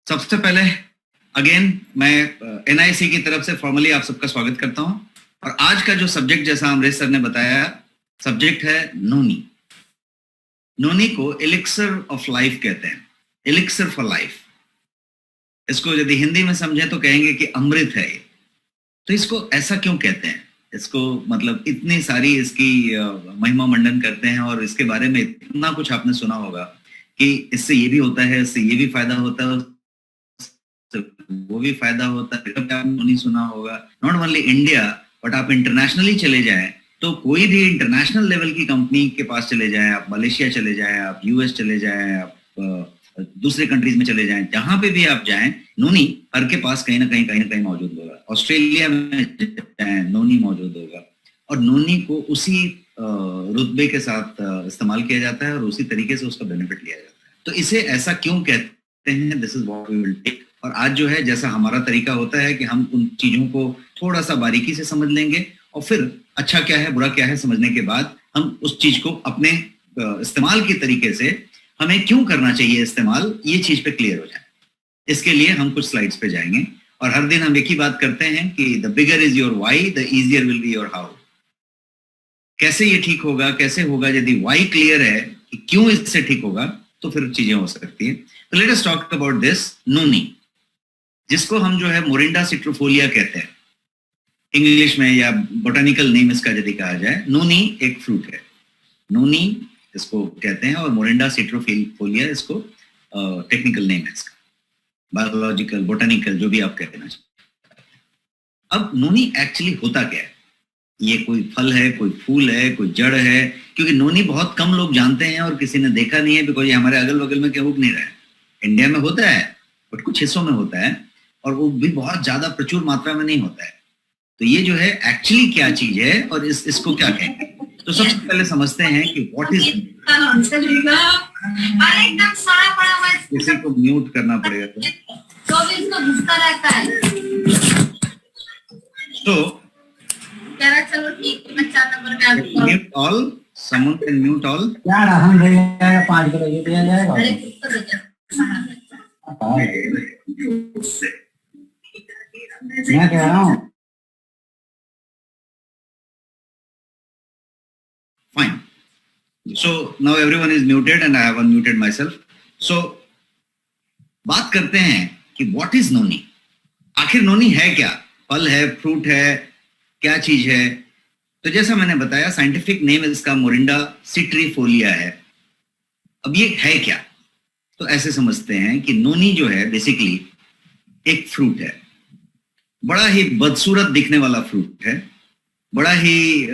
सबसे पहले अगेन मैं एनआईसी की तरफ से फॉर्मली आप सबका स्वागत करता हूं। और आज का जो सब्जेक्ट, जैसा अमरीश सर ने बताया, सब्जेक्ट है नोनी। नोनी को एलिक्सर ऑफ लाइफ कहते हैं, एलिक्सर फॉर लाइफ। इसको यदि हिंदी में समझें तो कहेंगे कि अमृत है ये। तो इसको ऐसा क्यों कहते हैं? इसको मतलब इतनी सारी इसकी महिमा मंडन करते हैं और इसके बारे में इतना कुछ आपने सुना होगा कि इससे ये भी होता है, इससे ये भी फायदा होता है, वो भी फायदा होता है। आपने नहीं सुना होगा। नॉट ओनली इंडिया बट आप इंटरनेशनली चले जाएं तो कोई भी इंटरनेशनल लेवल की कंपनी के पास चले जाएं, आप मलेशिया चले जाएं, आप यूएस चले जाएं, आप दूसरे कंट्रीज में चले जाएं, जहां पे भी आप जाएं, नोनी हर के पास कहीं ना कहीं मौजूद होगा। ऑस्ट्रेलिया में जाएं, नोनी मौजूद होगा। और नोनी को उसी रुतबे के साथ इस्तेमाल किया जाता है और उसी तरीके से उसका बेनिफिट लिया जाता है। तो इसे ऐसा क्यों कहते हैं, this is what we will take. और आज जो है, जैसा हमारा तरीका होता है कि हम उन चीजों को थोड़ा सा बारीकी से समझ लेंगे और फिर अच्छा क्या है बुरा क्या है समझने के बाद हम उस चीज को अपने इस्तेमाल के तरीके से हमें क्यों करना चाहिए इस्तेमाल, ये चीज पे क्लियर हो जाए। इसके लिए हम कुछ स्लाइड्स पे जाएंगे और हर दिन हम एक ही बात करते हैं कि the bigger is your why, the easier will be your how. कैसे ये ठीक होगा, कैसे होगा? यदि वाई क्लियर है कि क्यों इससे ठीक होगा तो फिर चीजें हो सकती है। तो let us talk about this noni, जिसको हम जो है मोरिंडा सिट्रोफोलिया कहते हैं इंग्लिश में, या बोटानिकल नेम इसका यदि कहा जाए। नोनी एक फ्रूट है, नोनी इसको कहते हैं, और मोरिंडा सिट्रोफोलिया इसको टेक्निकल नेम है इसका, बायोलॉजिकल बोटानिकल जो भी आप कहना चाहिए। अब नोनी एक्चुअली होता क्या है? ये कोई फल है, कोई फूल है, कोई जड़ है? क्योंकि नोनी बहुत कम लोग जानते हैं और किसी ने देखा नहीं है, बिकॉज ये हमारे अगल बगल में क्या उग नहीं रहा है। इंडिया में होता है बट कुछ हिस्सों में होता है और वो भी बहुत ज्यादा प्रचुर मात्रा में नहीं होता है। तो ये जो है एक्चुअली क्या चीज है और इसको क्या कहते हैं? तो सबसे पहले समझते हैं कि व्हाट इज। किसी को म्यूट करना पड़ेगा तो इसको घुसता रहता है। तो चलो ठीक, मैं 4 नंबर का mute all, someone can mute all. यार हम भैया 5 किलो ये दिया जाएगा। अरे कुछ तो मैं कह रहा हूँ fine. So now everyone is muted and I have unmuted myself. So बात करते हैं कि what is नोनी। आखिर नोनी है क्या? फल है, फ्रूट है, क्या चीज है? तो जैसा मैंने बताया, साइंटिफिक नेम इसका मोरिंडा सिट्रीफोलिया है। अब ये है क्या? तो ऐसे समझते हैं कि नोनी जो है बेसिकली एक फ्रूट है, बड़ा ही बदसूरत दिखने वाला फ्रूट है, बड़ा ही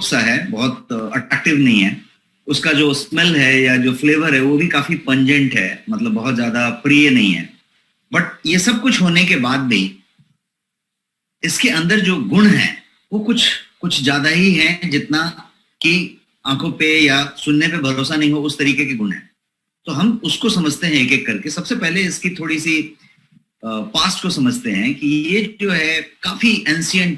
सा है, बहुत अट्रैक्टिव नहीं है। उसका जो स्मेल है या जो फ्लेवर है वो भी काफी पंजेंट है, मतलब बहुत ज्यादा प्रिय नहीं है। बट ये सब कुछ होने के बाद भी इसके अंदर जो गुण है वो कुछ ज्यादा ही है, जितना कि आंखों पे या सुनने पे भरोसा नहीं हो, उस तरीके के गुण है। तो हम उसको समझते हैं एक एक करके। सबसे पहले इसकी थोड़ी सी पास्ट को समझते हैं कि ये जो है काफी एंशिएंट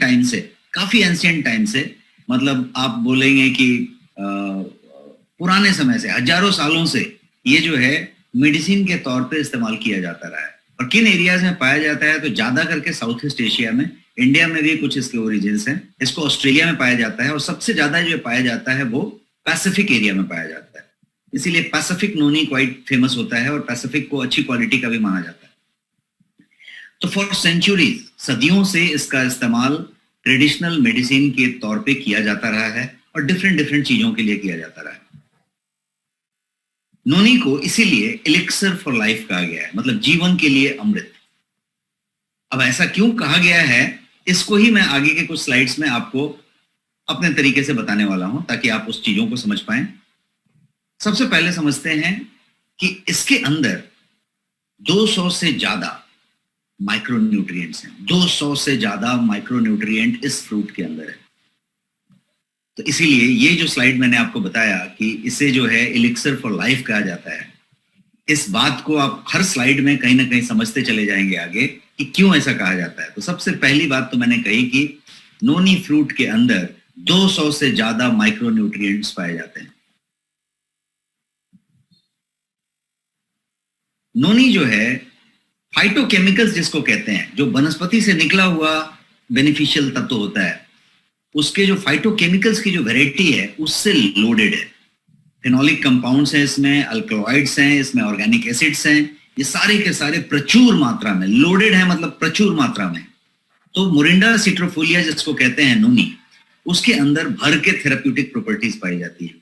टाइम से, मतलब आप बोलेंगे कि पुराने समय से, हजारों सालों से ये जो है मेडिसिन के तौर पे इस्तेमाल किया जाता रहा है। और किन एरियाज में पाया जाता है? तो ज्यादा करके साउथ ईस्ट एशिया में, इंडिया में भी कुछ इसके ओरिजिन्स हैं। इसको ऑस्ट्रेलिया में पाया जाता है और सबसे ज्यादा जो पाया जाता है वो पैसिफिक एरिया में पाया जाता है। इसीलिए पैसिफिक नोनी क्वाइट फेमस होता है और पैसिफिक को अच्छी क्वालिटी का भी माना जाता है। तो फॉर सेंचुरीज, सदियों से इसका इस्तेमाल ट्रेडिशनल मेडिसिन के तौर पे किया जाता रहा है और डिफरेंट चीजों के लिए किया जाता रहा है। नोनी को इसीलिए एलिक्सर फॉर लाइफ कहा गया है, मतलब जीवन के लिए अमृत। अब ऐसा क्यों कहा गया है, इसको ही मैं आगे के कुछ स्लाइड्स में आपको अपने तरीके से बताने वाला हूं, ताकि आप उस चीजों को समझ पाएं। सबसे पहले समझते हैं कि इसके अंदर 200 से ज्यादा माइक्रोन्यूट्रिएंट्स हैं। 200 से ज्यादा माइक्रोन्यूट्रिएंट इस फ्रूट के अंदर है। तो इसीलिए ये जो स्लाइड मैंने आपको बताया कि इसे जो है एलिक्सर फॉर लाइफ कहा जाता है, इस बात को आप हर स्लाइड में कहीं ना कहीं समझते चले जाएंगे आगे कि क्यों ऐसा कहा जाता है। तो सबसे पहली बात तो मैंने कही कि नोनी फ्रूट के अंदर 200 से ज्यादा माइक्रोन्यूट्रिएंट्स पाए जाते हैं। नोनी जो है फाइटोकेमिकल्स जिसको कहते हैं, जो वनस्पति से निकला हुआ बेनिफिशियल तत्व होता है, उसके जो फाइटोकेमिकल्स की जो वैरायटी है उससे लोडेड है। फेनोलिक कंपाउंड्स हैं इसमें, अल्कलॉइड्स हैं इसमें, ऑर्गेनिक एसिड्स हैं, ये सारे के सारे प्रचुर मात्रा में लोडेड है, मतलब प्रचुर मात्रा में। तो मोरिंडा सिट्रोफोलिया जिसको कहते हैं नोनी, उसके अंदर भर के थेराप्यूटिक प्रॉपर्टीज पाई जाती है।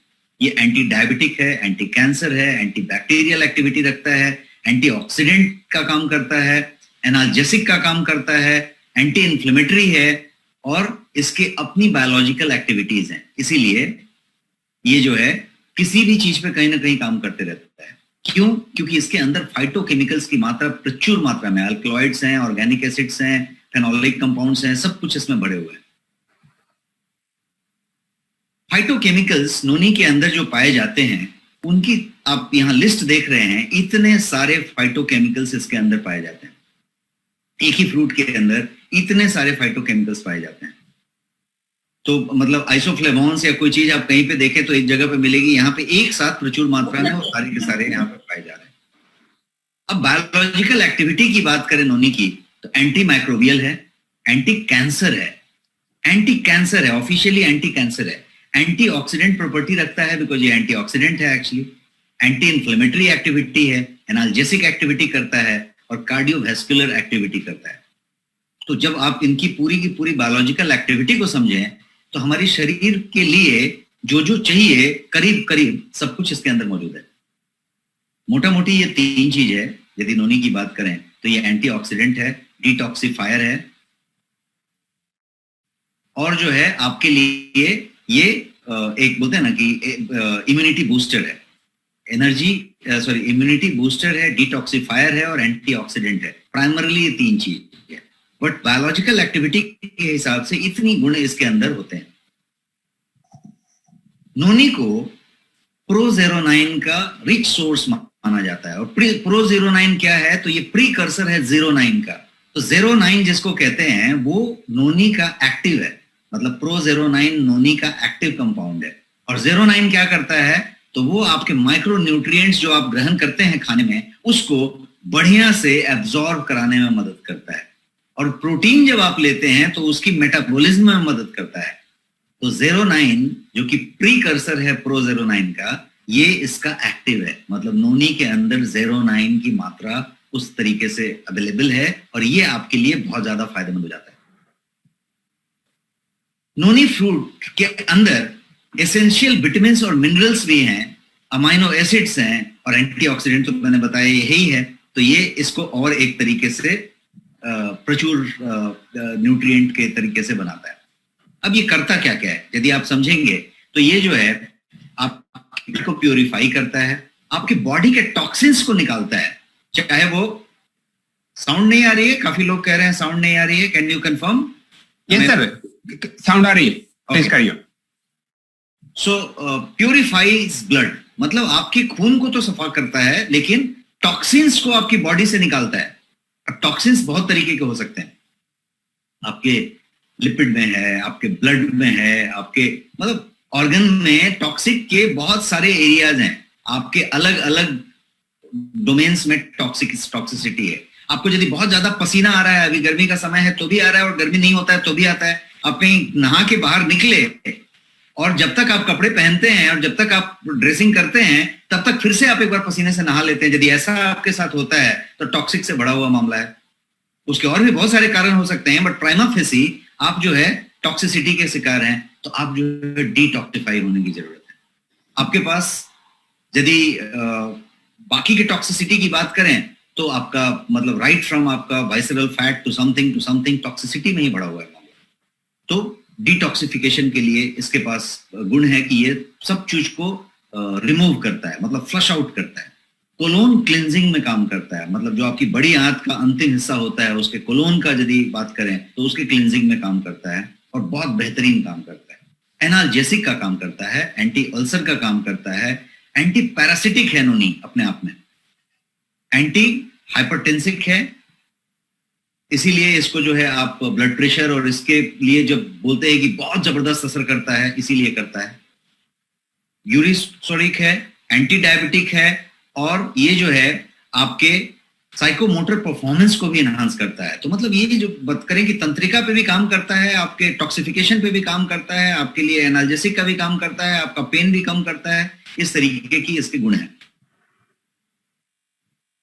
ये एंटी डायबिटिक है, एंटी कैंसर है, एंटी बैक्टीरियल एक्टिविटी रखता है, एंटीऑक्सीडेंट का काम करता है, एनाल्जेसिक का काम करता है, एंटी इन्फ्लेमेटरी है, और इसके अपनी बायोलॉजिकल एक्टिविटीज हैं। इसीलिए ये जो है किसी भी चीज पे कहीं ना कहीं काम करते रहता है। क्यों? क्योंकि इसके अंदर फाइटोकेमिकल्स की मात्रा प्रचुर मात्रा में, अल्कलॉइड्स हैं, ऑर्गेनिक एसिड्स हैं, फेनोलिक कंपाउंड्स हैं, सब कुछ इसमें भरे हुए हैं। फाइटोकेमिकल्स नोनी के अंदर जो पाए जाते हैं, उनकी आप यहाँ लिस्ट देख रहे हैं, इतने सारे फाइटोकेमिकल्स इसके अंदर पाए जाते हैं। एक ही फ्रूट के अंदर इतने सारे फाइटोकेमिकल्स पाए जाते हैं। तो मतलब आइसोफ्लेवोन्स या कोई चीज आप कहीं पे देखें तो एक जगह पे मिलेगी, यहाँ पे एक साथ प्रचुर मात्रा में वो सारे के सारे यहाँ पे पाए जा रहे हैं। अब बायोलॉजिकल एक्टिविटी की बात करें नोनी की, तो एंटी माइक्रोबियल है, एंटी कैंसर है, ऑफिशियली एंटी कैंसर है, एंटी ऑक्सीडेंट प्रॉपर्टी रखता है बिकॉज ये एंटी ऑक्सीडेंट है एक्चुअली, एंटी इन्फ्लेमेटरी एक्टिविटी है, एनाल्जेसिक एक्टिविटी करता है, और कार्डियोवैस्कुलर एक्टिविटी करता है। तो जब आप इनकी पूरी की पूरी बायोलॉजिकल एक्टिविटी को समझें तो हमारी शरीर के लिए जो जो चाहिए करीब करीब सब कुछ इसके अंदर मौजूद है। मोटा मोटी ये तीन चीज है। यदि नोनी की बात करें तो ये एंटीऑक्सीडेंट है, डिटॉक्सिफायर है, और जो है आपके लिए ये एक बोलते हैं ना कि इम्यूनिटी बूस्टर है, इम्यूनिटी बूस्टर है, डिटॉक्सिफायर है और एंटीऑक्सीडेंट है। प्राइमरली ये तीन चीज है, बट बायोलॉजिकल एक्टिविटी के हिसाब से इतनी गुण इसके अंदर होते हैं। नोनी को प्रोजेरोनाइन का रिच सोर्स माना जाता है। और प्रोजेरोनाइन क्या है? तो ये प्रीकर्सर है जेरोनाइन का। तो जेरोनाइन जिसको कहते हैं वो नोनी का एक्टिव है, मतलब प्रोजेरोनाइन नोनी का एक्टिव कंपाउंड है। और जेरोनाइन क्या करता है? तो वो आपके माइक्रो न्यूट्रिएंट्स जो आप ग्रहण करते हैं खाने में, उसको बढ़िया से एब्जॉर्ब कराने में मदद करता है। और प्रोटीन जब आप लेते हैं तो उसकी मेटाबॉलिज्म में मदद करता है। तो जेरोनाइन जो कि प्रीकर्सर है प्रोजेरोनाइन का, ये इसका एक्टिव है, मतलब नोनी के अंदर जेरोनाइन की मात्रा उस तरीके से अवेलेबल है और ये आपके लिए बहुत ज्यादा फायदेमंद हो जाता है। नोनी फ्रूट के अंदर एसेंशियल विटामिन्स और मिनरल्स भी हैं, अमाइनो एसिड्स हैं और एंटीऑक्सीडेंट तो मैंने बताया यही है। तो ये इसको और एक तरीके से प्रचुर न्यूट्रिएंट के तरीके से बनाता है। अब ये करता क्या क्या है यदि आप समझेंगे तो ये जो है आपको प्यूरिफाई करता है, आपकी बॉडी के टॉक्सिन्स को निकालता है। चाहे वो साउंड नहीं आ रही है, काफी लोग कह रहे हैं साउंड नहीं आ रही है, can you confirm? Yes sir, sound आ रही है, प्लीज करिए। सो प्यूरिफाइज ब्लड, मतलब आपके खून को तो सफा करता है लेकिन टॉक्सिन्स को आपकी बॉडी से निकालता है। टॉक्सिन्स बहुत तरीके के हो सकते हैं, आपके लिपिड में है, आपके ब्लड में है, आपके मतलब ऑर्गन में टॉक्सिक के बहुत सारे एरियाज हैं, आपके अलग अलग डोमेन्स में टॉक्सिसिटी है। आपको यदि बहुत ज्यादा पसीना आ रहा है, अभी गर्मी का समय है तो भी आ रहा है और गर्मी नहीं होता है तो भी आता है, आप कहीं नहा के बाहर निकले और जब तक आप कपड़े पहनते हैं और जब तक आप ड्रेसिंग करते हैं तब तक फिर से आप एक बार पसीने से नहा लेते हैं। यदि ऐसा आपके साथ होता है तो टॉक्सिक से बढ़ा हुआ मामला है। उसके और भी बहुत सारे कारण हो सकते हैं, बट प्राइमा फेसी आप जो है टॉक्सिसिटी के शिकार हैं, तो आप जो है डिटॉक्सिफाई होने की जरूरत है। आपके पास यदि बाकी के टॉक्सिसिटी की बात करें तो आपका मतलब राइट फ्रॉम आपका visceral fat to something toxicity में ही बढ़ा हुआ है मामला। तो डिटॉक्सिफिकेशन के लिए इसके पास गुण है कि ये सब चीज को रिमूव करता है, मतलब फ्लश आउट करता है। कोलोन क्लिंजिंग में काम करता है, मतलब जो आपकी बड़ी आंत का अंतिम हिस्सा होता है उसके कोलोन का यदि बात करें तो उसके क्लिंजिंग में काम करता है और बहुत बेहतरीन काम करता है। एनाल्जेसिक का काम करता है, एंटी अल्सर का काम करता है, एंटी पैरासिटिक है नोनी अपने आप में, एंटी हाइपरटेंसिक है, इसीलिए इसको जो है आप ब्लड प्रेशर और इसके लिए जब बोलते हैं कि बहुत जबरदस्त असर करता है, इसीलिए करता है। यूरिस्टोरिक है, एंटी डायबिटिक है और ये जो है आपके साइकोमोटर परफॉर्मेंस को भी एनहांस करता है। तो मतलब ये जो बात करें कि तंत्रिका पे भी काम करता है, आपके टॉक्सिफिकेशन पे भी काम करता है, आपके लिए एनाल्जेसिक का भी काम करता है, आपका पेन भी कम करता है, इस तरीके की इसके गुण हैं।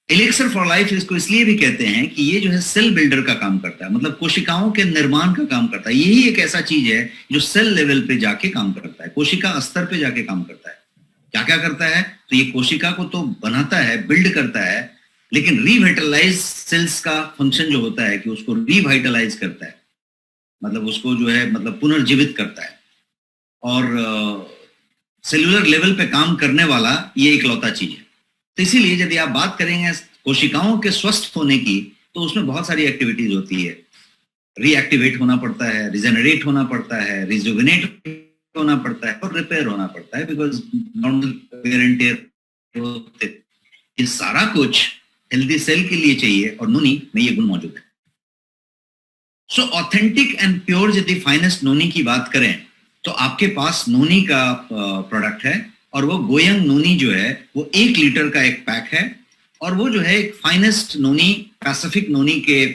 एलिक्सर फॉर लाइफ इसको इसलिए भी कहते हैं कि ये जो है सेल बिल्डर का काम करता है, मतलब कोशिकाओं के निर्माण का काम करता है। यही एक ऐसा चीज है जो सेल लेवल पे जाके काम करता है, कोशिका स्तर पे जाके काम करता है। क्या क्या करता है? तो ये कोशिका को तो बनाता है, बिल्ड करता है, लेकिन रिवाइटलाइज सेल्स का फंक्शन जो होता है कि उसको रिवाइटलाइज करता है, मतलब उसको जो है मतलब पुनर्जीवित करता है। और सेलुलर लेवल पे काम करने वाला ये इकलौता चीज है। तो इसीलिए यदि आप बात करेंगे कोशिकाओं के स्वस्थ होने की, तो उसमें बहुत सारी एक्टिविटीज होती है। रीएक्टिवेट होना पड़ता है, रिजेनरेट होना पड़ता है, रिजुविनेट होना पड़ता है और रिपेयर होना पड़ता है, because normal wear and tear, ये सारा कुछ हेल्दी सेल के लिए चाहिए और नोनी में ये गुण मौजूद है। सो ऑथेंटिक एंड प्योर यदि फाइनेस्ट नोनी की बात करें तो आपके पास नोनी का प्रोडक्ट है, और वो गोयंग नोनी जो है वो 1 लीटर का एक पैक है, और वो जो है एक फाइनेस्ट नोनी, पैसिफिक नोनी के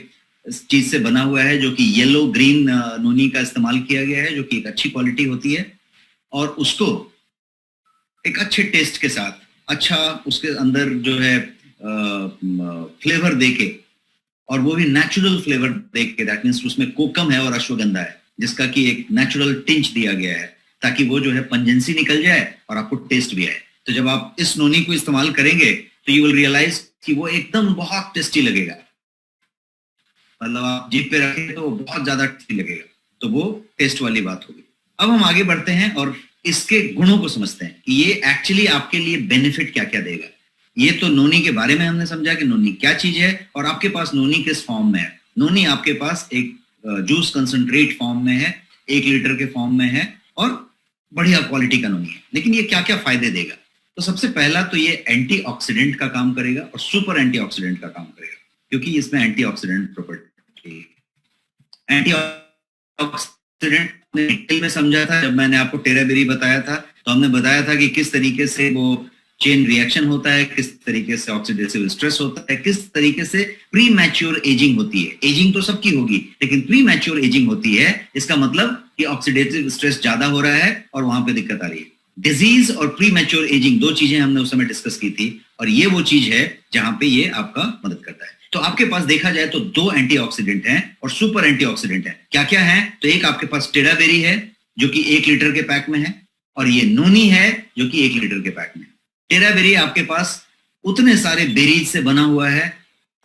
चीज से बना हुआ है, जो कि येलो ग्रीन नोनी का इस्तेमाल किया गया है, जो कि एक अच्छी क्वालिटी होती है, और उसको एक अच्छे टेस्ट के साथ, अच्छा उसके अंदर जो है फ्लेवर देके, और वो भी नेचुरल फ्लेवर देके, दैट मीन्स उसमें कोकम है और अश्वगंधा है, जिसका कि एक नेचुरल टिंच दिया गया है, ताकि वो जो है पंजेंसी निकल जाए और आपको टेस्ट भी आए। तो जब आप इस नोनी को इस्तेमाल करेंगे तो यू विल रियलाइज कि वो एकदम बहुत टेस्टी लगेगा, मतलब आप जीभ पे रखें तो बहुत ज्यादा टेस्टी लगेगा। तो वो टेस्ट वाली बात होगी। अब हम आगे बढ़ते हैं और इसके गुणों को समझते हैं कि ये एक्चुअली आपके लिए बेनिफिट क्या क्या देगा। ये तो नोनी के बारे में हमने समझा कि नोनी क्या चीज है, और आपके पास नोनी किस फॉर्म में है। नोनी आपके पास एक जूस कंसंट्रेट फॉर्म में है, 1 लीटर के फॉर्म में है, और बढ़िया क्वालिटी का नोनी है। लेकिन ये क्या क्या फायदे देगा? तो सबसे पहला तो ये एंटीऑक्सीडेंट का काम करेगा और सुपर एंटीऑक्सीडेंट का काम करेगा, क्योंकि इसमें एंटीऑक्सीडेंट प्रॉपर्टी। एंटीऑक्सीडेंट डिटेल में समझा था जब मैंने आपको टेराबेरी बताया था, तो हमने बताया था कि किस तरीके से वो चेन रिएक्शन होता है, किस तरीके से ऑक्सीडेटिव स्ट्रेस होता है, किस तरीके से प्री मैच्योर एजिंग होती है। एजिंग तो सबकी होगी, लेकिन प्री मैच्योर एजिंग होती है, इसका मतलब कि ऑक्सीडेटिव स्ट्रेस ज्यादा हो रहा है और वहां पे दिक्कत आ रही है। डिजीज और प्री मैच्योर एजिंग 2 चीजें हमने उस समय डिस्कस की थी, और ये वो चीज है जहां पे ये आपका मदद करता है। तो आपके पास देखा जाए तो 2 एंटीऑक्सीडेंट हैं और सुपर एंटीऑक्सीडेंट हैं। क्या क्या है? तो एक आपके पास टेराबेरी है जो कि 1 लीटर के पैक में है, और ये नोनी है जो कि 1 लीटर के पैक में है। टेराबेरी आपके पास उतने सारे बेरीज से बना हुआ है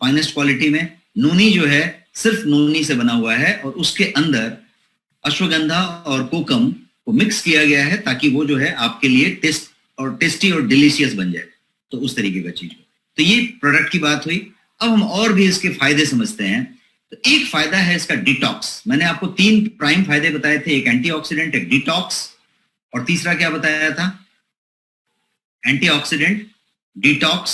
फाइनेस्ट क्वालिटी में। नोनी जो है सिर्फ नोनी से बना हुआ है, और उसके अंदर अश्वगंधा और कोकम को मिक्स किया गया है, ताकि वो जो है आपके लिए टेस्टी और डिलीशियस बन जाए। तो उस तरीके का चीज। तो ये प्रोडक्ट की बात हुई। अब हम और भी इसके फायदे समझते हैं। तो एक फायदा है इसका डिटॉक्स। मैंने आपको 3 प्राइम फायदे बताए थे, एक एंटीऑक्सीडेंट, एक डिटॉक्स, और तीसरा क्या बताया था? एंटीऑक्सीडेंट, डिटॉक्स,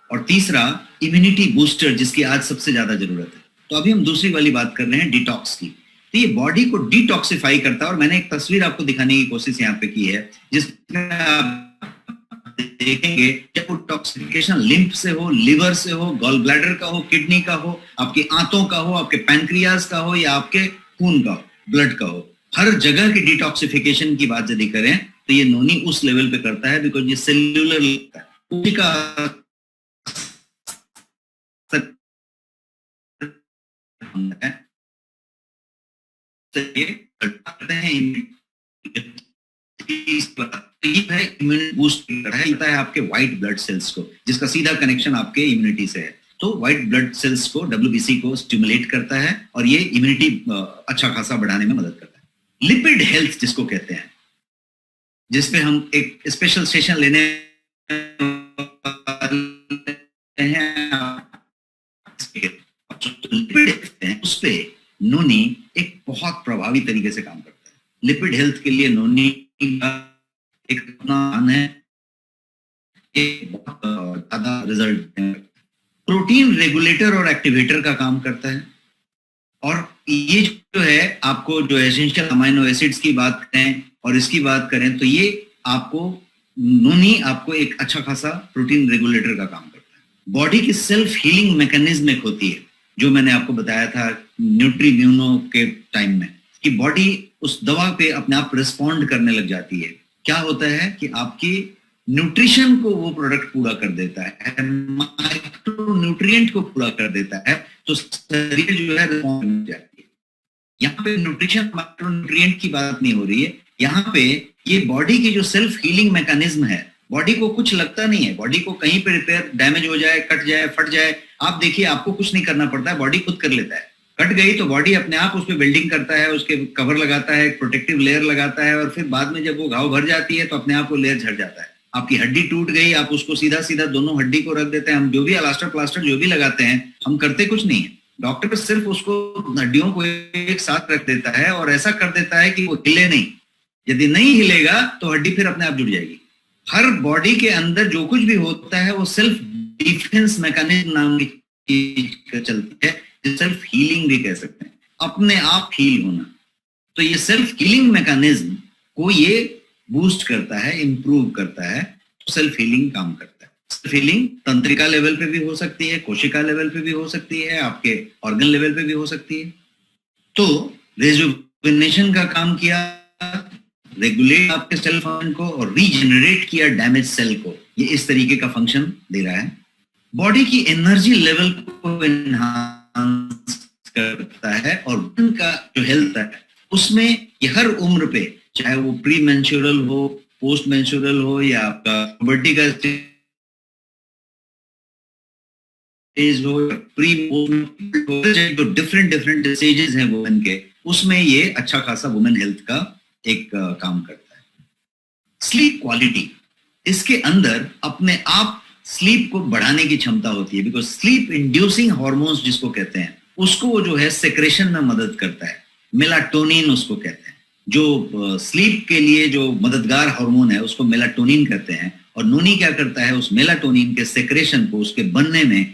और तीसरा इम्यूनिटी बूस्टर, जिसकी आज सबसे ज्यादा जरूरत है। तो अभी हम दूसरी वाली बात कर रहे हैं, डिटॉक्स की। तो ये बॉडी को डिटॉक्सिफाई करता है, और मैंने एक तस्वीर आपको दिखाने की कोशिश यहाँ पे की है, जिसमें आप देखेंगे जब वो टॉक्सिफिकेशन लिम्फ से हो, लिवर से हो, गॉल ब्लैडर का हो, किडनी का हो, आपके आंतों का हो, आपके पैनक्रियाज का हो, या आपके खून का हो, ब्लड का हो, हर जगह की डिटॉक्सिफिकेशन की बात यदि करें तो ये नोनी उस लेवल पे करता है, बिकॉज ये सेल्यूलर का है आपके व्हाइट ब्लड सेल्स को, जिसका सीधा कनेक्शन आपके इम्यूनिटी से है। तो व्हाइट ब्लड सेल्स को, WBC को स्टिमुलेट करता है, और ये इम्यूनिटी अच्छा खासा बढ़ाने में मदद करता है। लिपिड हेल्थ जिसको कहते हैं, जिसपे हम एक स्पेशल सेशन लेने हैं, उस पे नोनी एक बहुत प्रभावी तरीके से काम करता है। लिपिड हेल्थ के लिए नोनी का एक अपना है, बहुत ज्यादा रिजल्ट है। प्रोटीन रेगुलेटर और एक्टिवेटर का काम करता है, और ये जो है आपको जो एसेंशियल अमाइनो एसिड्स की बात करें और इसकी बात करें, तो ये आपको नोनी आपको एक अच्छा खासा प्रोटीन रेगुलेटर का काम करता है। बॉडी की सेल्फ हीलिंग मैकेनिज्म एक होती है, जो मैंने आपको बताया था न्यूट्रीम्यूनो के टाइम में, कि बॉडी उस दवा पे अपने आप रिस्पॉन्ड करने लग जाती है। क्या होता है कि आपकी न्यूट्रिशन को वो प्रोडक्ट पूरा कर देता है, माइक्रो न्यूट्रिएंट को पूरा कर देता है, तो शरीर जो है रिस्पॉन्ड कर जाती है। यहाँ पे न्यूट्रिशन माइक्रो न्यूट्रिएंट की बात नहीं हो रही है, यहाँ पे ये बॉडी की जो सेल्फ हीलिंग मैकेनिज्म है, बॉडी को कुछ लगता नहीं है, बॉडी को कहीं पे रिपेयर डैमेज हो जाए, कट जाए, फट जाए, आप देखिए आपको कुछ नहीं करना पड़ता है, बॉडी खुद कर लेता है। कट गई तो बॉडी अपने आप उस पर बिल्डिंग करता है, उसके कवर लगाता है, प्रोटेक्टिव लेयर लगाता है, और फिर बाद में जब वो घाव भर जाती है तो अपने आप वो लेयर झड़ जाता है। आपकी हड्डी टूट गई, आप उसको सीधा सीधा दोनों हड्डी को रख देते हैं। हम जो भी अलास्टर प्लास्टर जो भी लगाते हैं, हम करते कुछ नहीं है, डॉक्टर सिर्फ उसको हड्डियों को एक साथ रख देता है और ऐसा कर देता है कि वो हिले नहीं। यदि नहीं हिलेगा तो हड्डी फिर अपने आप जुड़ जाएगी। हर बॉडी के अंदर जो कुछ भी होता है वो सेल्फ डिफेंस मैकेनिज्म नाम की चीज चलती है, सेल्फ हीलिंग भी कह सकते हैं, अपने आप हील होना। तो ये सेल्फ हीलिंग मैकेनिज्म को ये बूस्ट करता है, इंप्रूव करता है, तो सेल्फ हीलिंग काम करता है। सेल्फ हीलिंग तंत्रिका लेवल पे भी हो सकती है, कोशिका लेवल पे भी हो सकती है, आपके ऑर्गन लेवल पे भी हो सकती है। तो रेजुवेनेशन का काम किया, रेगुलेट आपके सेल फंक्शन को और रीजनरेट किया डैमेज सेल को, ये इस तरीके का फंक्शन दे रहा है। बॉडी की एनर्जी लेवल को एनहांस करता है, और उनका जो हेल्थ है उसमें ये हर उम्र पे, चाहे वो प्री मेंस्ट्रुअल हो, पोस्ट मेंस्ट्रुअल हो, या आपका पुबर्टी का स्टेज हो, प्री जो डिफरेंट स्टेजेस हैं वुमेन के, उसमें ये अच्छा खासा वुमेन हेल्थ का एक काम करता है। स्लीप क्वालिटी, इसके अंदर अपने आप स्लीप को बढ़ाने की क्षमता होती है, बिकॉज स्लीप इंड्यूसिंग हार्मोन्स जिसको कहते हैं, उसको वो जो है सेक्रेशन में मदद करता है। मेलाटोनिन उसको कहते हैं, जो स्लीप के लिए जो मददगार हार्मोन है उसको मेलाटोनिन कहते हैं। और नोनी क्या करता है, उस मेलाटोनिन के सेक्रेशन को, उसके बनने में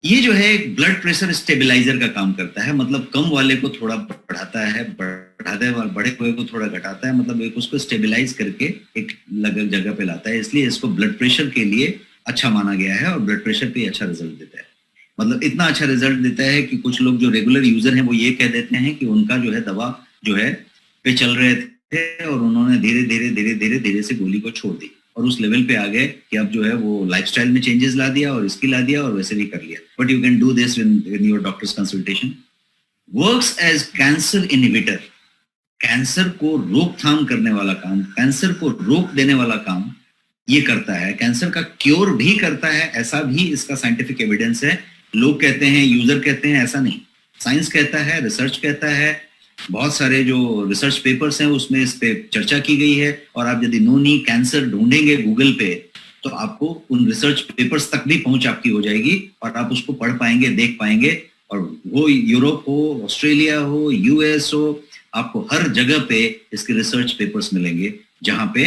ये जो है ब्लड प्रेशर स्टेबलाइजर का काम करता है, मतलब कम वाले को थोड़ा बढ़ाता है, बड़े हुए को थोड़ा घटाता है, मतलब एक उसको स्टेबलाइज करके एक अलग जगह पे लाता है। इसलिए इसको ब्लड प्रेशर के लिए अच्छा माना गया है, और ब्लड प्रेशर पे अच्छा रिजल्ट देता है। मतलब इतना अच्छा रिजल्ट देता है कि कुछ लोग जो रेगुलर यूजर हैं वो ये कह देते हैं कि उनका जो है दवा जो है पे चल रहे थे और उन्होंने धीरे धीरे से गोली को छोड़ दी, और उस लेवल पे आ गए कि अब जो है वो लाइफस्टाइल में चेंजेस ला दिया और इसकी ला दिया और वैसे भी कर लिया। But you can do this in your doctor's consultation. Works as cancer inhibitor, cancer को रोकथाम करने वाला काम, कैंसर को रोक देने वाला काम ये करता है। कैंसर का क्योर भी करता है, ऐसा भी इसका साइंटिफिक एविडेंस है। लोग कहते हैं, यूजर कहते हैं, ऐसा नहीं, साइंस कहता है, रिसर्च कहता है, बहुत सारे जो रिसर्च पेपर्स हैं उसमें इस पे चर्चा की गई है। और आप यदि नोनी कैंसर ढूंढेंगे गूगल पे तो आपको उन रिसर्च पेपर्स तक भी पहुंच आपकी हो जाएगी, और आप उसको पढ़ पाएंगे, देख पाएंगे। और वो यूरोप हो, ऑस्ट्रेलिया हो, यूएस हो, आपको हर जगह पे इसके रिसर्च पेपर्स मिलेंगे, जहां पे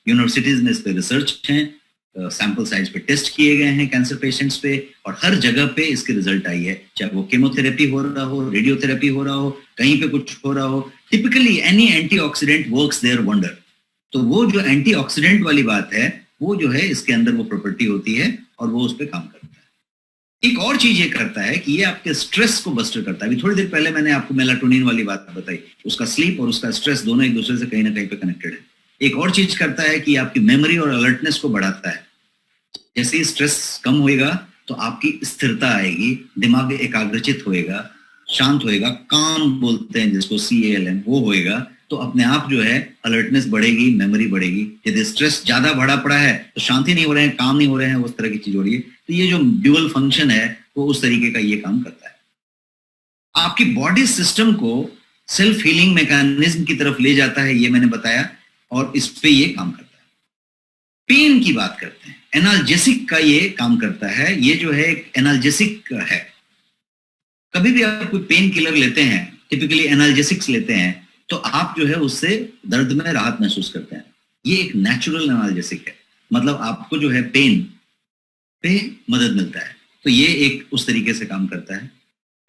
यूनिवर्सिटीज में इस पे रिसर्च हैं, सैंपल साइज पे टेस्ट किए गए हैं कैंसर पेशेंट्स पे, और हर जगह पे इसके रिजल्ट आई है। चाहे वो केमोथेरेपी हो रहा हो, रेडियोथेरेपी हो रहा हो, कहीं पे कुछ हो रहा हो, typically any antioxidant works their wonder. तो वो जो एंटीऑक्सीडेंट वाली बात है वो जो है इसके अंदर वो प्रॉपर्टी होती है, और वो उस पर काम करता है। एक और चीज ये करता है कि ये आपके स्ट्रेस को बस्टर करता है। अभी थोड़ी देर पहले मैंने आपको मेलाटोनिन वाली बात बताई, उसका स्लीप और उसका स्ट्रेस दोनों एक दूसरे से कहीं ना कहीं पे कनेक्टेड है। एक और चीज करता है कि आपकी मेमोरी और अलर्टनेस को बढ़ाता है। जैसे ही स्ट्रेस कम होएगा तो आपकी स्थिरता आएगी, दिमाग एकाग्रचित होएगा, शांत होएगा, काम बोलते हैं जिसको CALM, वो होएगा। तो अपने आप जो है अलर्टनेस बढ़ेगी, मेमोरी बढ़ेगी। यदि स्ट्रेस ज्यादा बढ़ा पड़ा है तो शांति नहीं हो रहे हैं, काम नहीं हो रहे हैं, उस तरह की चीज हो रही है। तो ये जो ड्यूअल फंक्शन है वो उस तरीके का ये काम करता है। आपकी बॉडी सिस्टम को सेल्फ हीलिंग मैकेनिज्म की तरफ ले जाता है, ये मैंने बताया, और इस पे ये काम करता है। पेन की बात करते हैं, एनाल्जेसिक का ये काम करता है। ये जो है एनाल्जेसिक है। कभी भी आप कोई पेन किलर लेते हैं, टिपिकली एनाल्जेसिक्स लेते हैं, तो आप जो है उससे दर्द में राहत महसूस करते हैं। ये एक नेचुरल एनाल्जेसिक है, मतलब आपको जो है पेन पे मदद मिलता है। तो ये एक उस तरीके से काम करता है।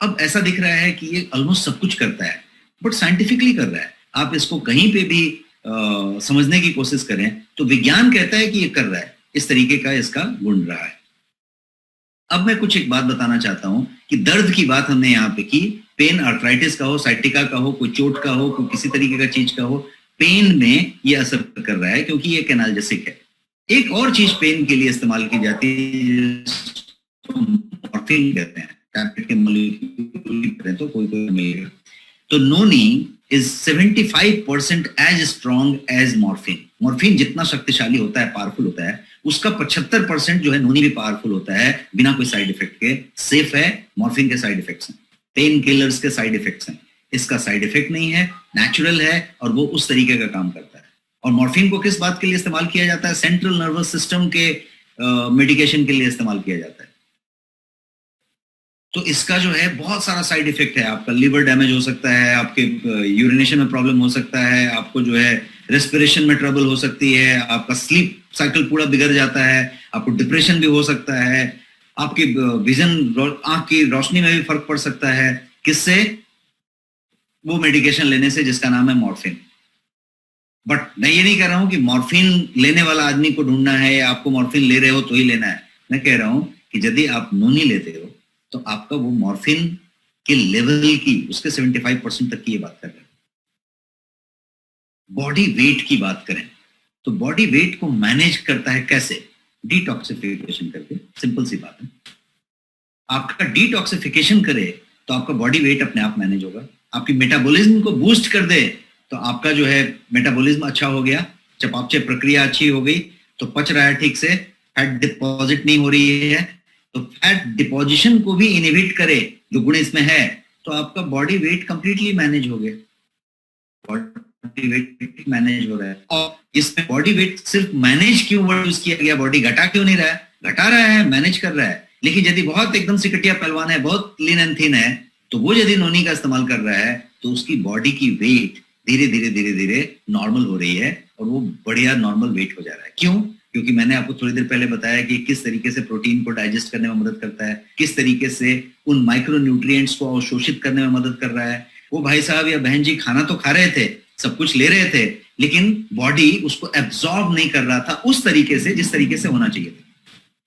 अब ऐसा दिख रहा है कि ये ऑलमोस्ट सब कुछ करता है, बट साइंटिफिकली कर रहा है। आप इसको कहीं पे भी समझने की कोशिश करें तो विज्ञान कहता है कि ये कर रहा है, इस तरीके का इसका गुण रहा है। अब मैं कुछ एक बात बताना चाहता हूं कि दर्द की बात हमने यहाँ पे की, पेन आर्थराइटिस का हो, साइटिका का हो, कोई चोट का हो, कोई किसी तरीके का चीज का हो, पेन में ये असर कर रहा है क्योंकि ये एनाल्जेसिक है। एक और चीज पेन के लिए इस्तेमाल की जाती है, मॉर्फिन कहते हैं, टैबलेट के मॉलिक्यूल तो कोई मिलेगा। तो नोनी is 75% as strong as morphine। Morphine जितना शक्तिशाली होता है, पावरफुल होता है, उसका 75% जो है नोनी भी पावरफुल होता है, बिना कोई साइड इफेक्ट के। सेफ है। मॉर्फिन के साइड इफेक्ट्स हैं, पेन किलर्स के साइड इफेक्ट्स हैं, इसका साइड इफेक्ट नहीं है, नेचुरल है और वो उस तरीके का काम करता है। और मॉर्फिन को किस बात के लिए इस्तेमाल किया जाता है? सेंट्रल नर्वस सिस्टम के मेडिकेशन के लिए इस्तेमाल किया जाता है। तो इसका जो है बहुत सारा साइड इफेक्ट है। आपका लिवर डैमेज हो सकता है, आपके यूरिनेशन में प्रॉब्लम हो सकता है, आपको जो है रेस्पिरेशन में ट्रबल हो सकती है, आपका स्लीप साइकिल पूरा बिगड़ जाता है, आपको डिप्रेशन भी हो सकता है, आपकी विजन, आंख की रोशनी में भी फर्क पड़ सकता है। किससे? वो मेडिकेशन लेने से जिसका नाम है मॉर्फिन। बट मैं ये नहीं कह रहा हूं कि मॉर्फिन लेने वाला आदमी को ढूंढना है या आपको मॉर्फिन ले रहे हो तो ही लेना है। मैं कह रहा हूं कि यदि आप नोनी लेते हो तो आपका वो मॉर्फिन के लेवल की, उसके 75% तक की ये बात कर रहे हैं। बॉडी वेट की बात करें तो बॉडी वेट को मैनेज करता है कैसे? डिटॉक्सिफिकेशन करके। सिंपल सी बात है। आपका डिटॉक्सिफिकेशन करे तो आपका बॉडी वेट अपने आप मैनेज होगा। आपकी मेटाबॉलिज्म को बूस्ट कर दे तो आपका जो है मेटाबॉलिज्म अच्छा हो गया, चयापचय प्रक्रिया अच्छी हो गई, तो पच रहा है ठीक से, फैट डिपॉजिट नहीं हो रही है, तो फैट डिपोजिशन को भी इनहिबिट करे जो गुण इसमें है, तो आपका बॉडी वेट कंप्लीटली मैनेज हो गया। बॉडी वेट मैनेज हो रहा है। और इसमें बॉडी वेट सिर्फ मैनेज क्यों वर्ड यूज किया गया? बॉडी घटा क्यों नहीं रहा है? घटा रहा है, मैनेज कर रहा है। लेकिन यदि बहुत एकदम से कटिया पहलवान है, बहुत लीन एंड थिन है, तो वो यदि नोनी का इस्तेमाल कर रहा है तो उसकी बॉडी की वेट धीरे धीरे धीरे धीरे नॉर्मल हो रही है और वो बढ़िया नॉर्मल वेट हो जा रहा है। क्यों? क्योंकि मैंने आपको थोड़ी देर पहले बताया कि किस तरीके से प्रोटीन को डाइजेस्ट करने में मदद करता है, किस तरीके से उन माइक्रो न्यूट्रिएंट्स को अवशोषित करने में मदद कर रहा है। वो भाई साहब या बहन जी खाना तो खा रहे थे, सब कुछ ले रहे थे, लेकिन बॉडी उसको एब्जॉर्ब नहीं कर रहा था उस तरीके से जिस तरीके से होना चाहिए था।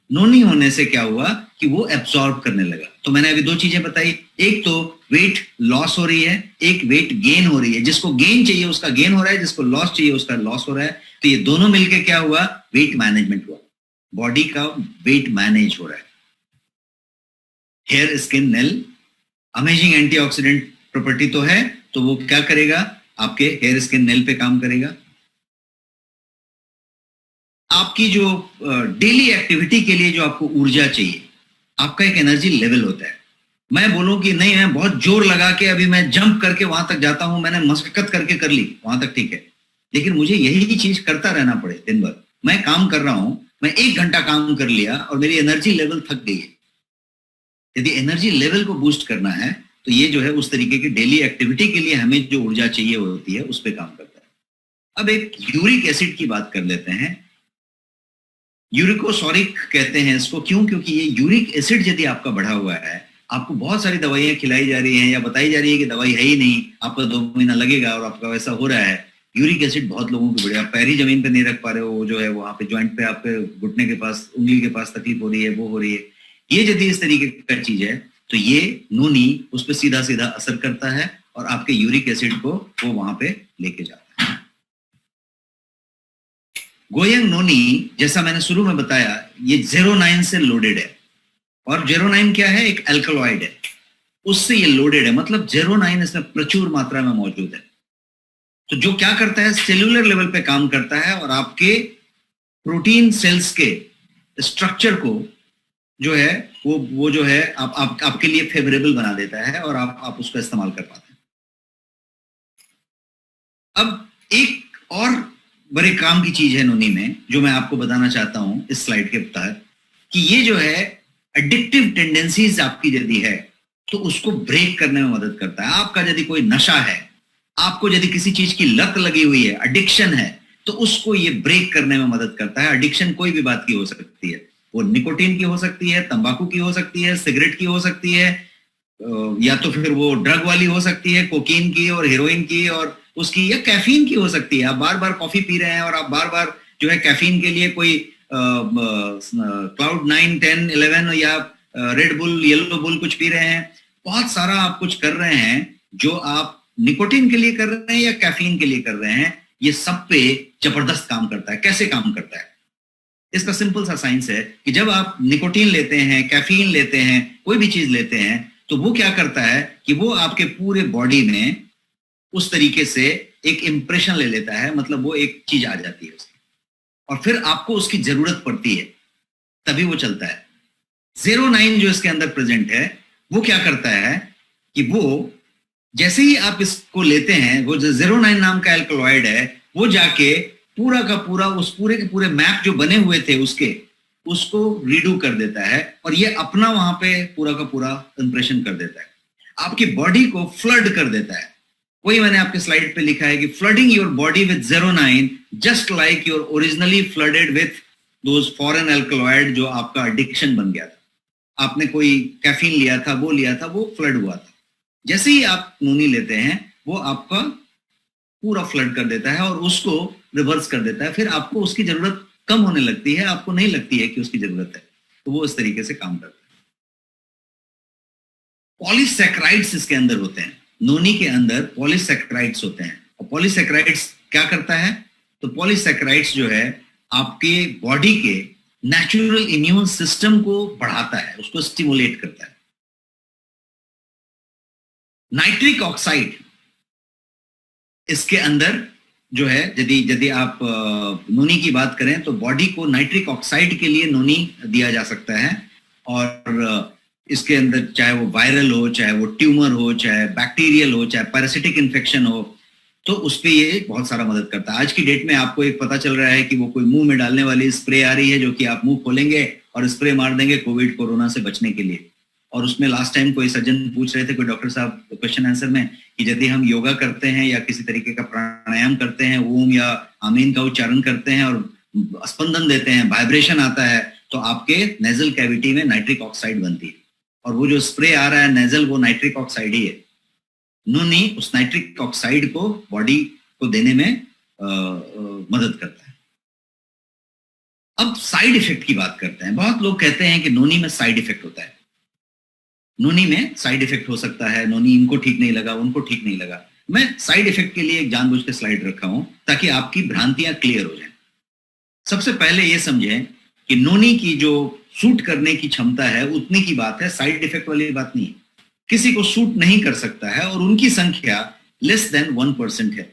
नोनी होने से क्या हुआ कि वो एब्जॉर्ब करने लगा। तो मैंने अभी दो चीजें बताई, एक तो वेट लॉस हो रही है, एक वेट गेन हो रही है। जिसको गेन चाहिए उसका गेन हो रहा है, जिसको लॉस चाहिए उसका लॉस हो रहा है। तो ये दोनों मिलके क्या हुआ? वेट मैनेजमेंट हुआ, बॉडी का वेट मैनेज हो रहा है। Hair, skin, nail, amazing antioxidant property तो है, तो वो क्या करेगा? आपके हेयर, स्किन, नेल पे काम करेगा। आपकी जो डेली एक्टिविटी के लिए जो आपको ऊर्जा चाहिए, आपका एक एनर्जी लेवल होता है। मैं बोलूं कि नहीं, मैं बहुत जोर लगा के अभी मैं जंप करके वहां तक जाता हूं, मैंने मशक्कत करके कर ली, वहां तक ठीक है, लेकिन मुझे यही चीज करता रहना पड़े दिन भर। मैं काम कर रहा हूं, मैं 1 घंटा काम कर लिया और मेरी एनर्जी लेवल थक गई है। यदि एनर्जी लेवल को बूस्ट करना है तो ये जो है उस तरीके की डेली एक्टिविटी के लिए हमें जो ऊर्जा चाहिए होती है उस पर काम करता है। अब एक यूरिक एसिड की बात कर लेते हैं। यूरिकोसोरिक कहते हैं इसको, क्यों? क्योंकि ये यूरिक एसिड यदि आपका बढ़ा हुआ है, आपको बहुत सारी दवाइयां खिलाई जा रही हैं या बताई जा रही है कि दवाई है ही नहीं, आपका 2 महीना लगेगा और आपका वैसा हो रहा है। यूरिक एसिड बहुत लोगों को बढ़िया, पैर ही जमीन पे नहीं रख पा रहे हो, जो है वहां पे ज्वाइंट पे आपके घुटने के पास, उंगली के पास तकलीफ हो रही है, वो हो रही है। ये यदि इस तरीके का चीज है तो ये नोनी उस पर सीधा सीधा असर करता है और आपके यूरिक एसिड को वो वहां पे लेके जाता है। गोयंग नोनी, जैसा मैंने शुरू में बताया, ये 0,9 से लोडेड है। और 0,9 क्या है? एक अल्कलॉइड है, उससे ये लोडेड है, मतलब 0,9 इसमें प्रचुर मात्रा में मौजूद है। तो जो क्या करता है, सेल्यूलर लेवल पे काम करता है और आपके प्रोटीन सेल्स के स्ट्रक्चर को जो है वो जो है आपके लिए फेवरेबल बना देता है और आप उसका इस्तेमाल कर पाते हैं। अब एक और बड़े काम की चीज है नोनी में जो मैं आपको बताना चाहता हूं इस स्लाइड के तहत, कि ये जो है एडिक्टिव टेंडेंसीज आपकी यदि है तो उसको ब्रेक करने में मदद करता है। आपका यदि कोई नशा है, आपको यदि किसी चीज की लत लगी हुई है, एडिक्शन है, तो उसको ये ब्रेक करने में मदद करता है। एडिक्शन कोई भी बात की हो सकती है, वो निकोटीन की हो सकती है, तंबाकू की हो सकती है, सिगरेट की हो सकती है, या तो फिर वो ड्रग वाली हो सकती है, कोकीन की और हीरोइन की और उसकी, या कैफीन की हो सकती है। आप बार बार कॉफी पी रहे हैं और आप बार बार जो है कैफीन के लिए कोई क्लाउड 9, 10, 11 या रेड बुल, येलो बुल कुछ पी रहे हैं। बहुत सारा आप कुछ कर रहे हैं जो आप निकोटीन के लिए कर रहे हैं या कैफीन के लिए कर रहे हैं। ये सब पे जबरदस्त काम करता है। कैसे काम करता है? इसका सिंपल सा साइंस है कि जब आप निकोटीन लेते हैं, कैफीन लेते हैं, कोई भी चीज लेते हैं, तो वो क्या करता है कि वो आपके पूरे बॉडी में उस तरीके से एक इंप्रेशन ले लेता है, मतलब वो एक चीज आ जाती है उसकी, और फिर आपको उसकी जरूरत पड़ती है तभी वो चलता है। 09 जो इसके अंदर प्रेजेंट है वो क्या करता है कि वो जैसे ही आप इसको लेते हैं, वो जो 09 नाम का एल्कलॉइड है वो जाके पूरा का पूरा उस पूरे के पूरे मैप जो बने हुए थे उसको रीडू कर देता है और ये अपना वहां पे पूरा का पूरा इंप्रेशन कर देता है, आपकी बॉडी को फ्लड कर देता है। वही मैंने आपके स्लाइड पे लिखा है कि flooding your body with 09 just like your originally flooded with those foreign alkaloid जो आपका एडिक्शन बन गया था। आपने कोई कैफीन लिया था, वो लिया था, वो फ्लड हुआ था। जैसे ही आप नूनी लेते हैं वो आपका पूरा फ्लड कर देता है और उसको रिवर्स कर देता है। फिर आपको उसकी जरूरत कम होने लगती है, आपको नहीं लगती है कि उसकी जरूरत है, तो वो इस तरीके से काम करता है। पॉलीसैकेराइड्स इसके अंदर होते हैं, नोनी के अंदर पॉलीसैकेराइड्स होते हैं। और पॉलीसैकेराइड्स क्या करता है? तो पॉलीसैकेराइड्स जो है आपके बॉडी के नेचुरल इम्यून सिस्टम को बढ़ाता है, उसको स्टिमुलेट करता है। नाइट्रिक ऑक्साइड इसके अंदर जो है, यदि आप नोनी की बात करें तो बॉडी को नाइट्रिक ऑक्साइड के लिए नोनी दिया जा सकता है। और इसके अंदर चाहे वो वायरल हो, चाहे वो ट्यूमर हो, चाहे बैक्टीरियल हो, चाहे पैरासिटिक इन्फेक्शन हो, तो उस पर ये बहुत सारा मदद करता है। आज की डेट में आपको एक पता चल रहा है कि वो कोई मुंह में डालने वाली स्प्रे आ रही है जो कि आप मुंह खोलेंगे और स्प्रे मार देंगे कोविड कोरोना से बचने के लिए। और उसमें लास्ट टाइम कोई सर्जन पूछ रहे थे, कोई डॉक्टर साहब क्वेश्चन आंसर में, कि यदि हम योगा करते हैं या किसी तरीके का प्राणायाम करते हैं, ओम या आमीन का उच्चारण करते हैं और स्पंदन देते हैं, वाइब्रेशन आता है, तो आपके नेजल कैविटी में नाइट्रिक ऑक्साइड बनती है। और वो जो स्प्रे आ रहा है नेजल, वो नाइट्रिक ऑक्साइड ही है। नूनी उस नाइट्रिक ऑक्साइड को बॉडी को देने में मदद करता है। अब साइड इफेक्ट की बात करते हैं। बहुत लोग कहते हैं कि नोनी में साइड इफेक्ट होता है, नोनी में साइड इफेक्ट हो सकता है, नोनी इनको ठीक नहीं लगा, उनको ठीक नहीं लगा। मैं साइड इफेक्ट के लिए एक जानबूझ के स्लाइड रखा हूं ताकि आपकी भ्रांतियां क्लियर हो जाएं। सबसे पहले ये समझें कि नोनी की जो सूट करने की क्षमता है उतनी की बात है, साइड इफेक्ट वाली बात नहीं है। किसी को सूट नहीं कर सकता है और उनकी संख्या लेस देन 1% है।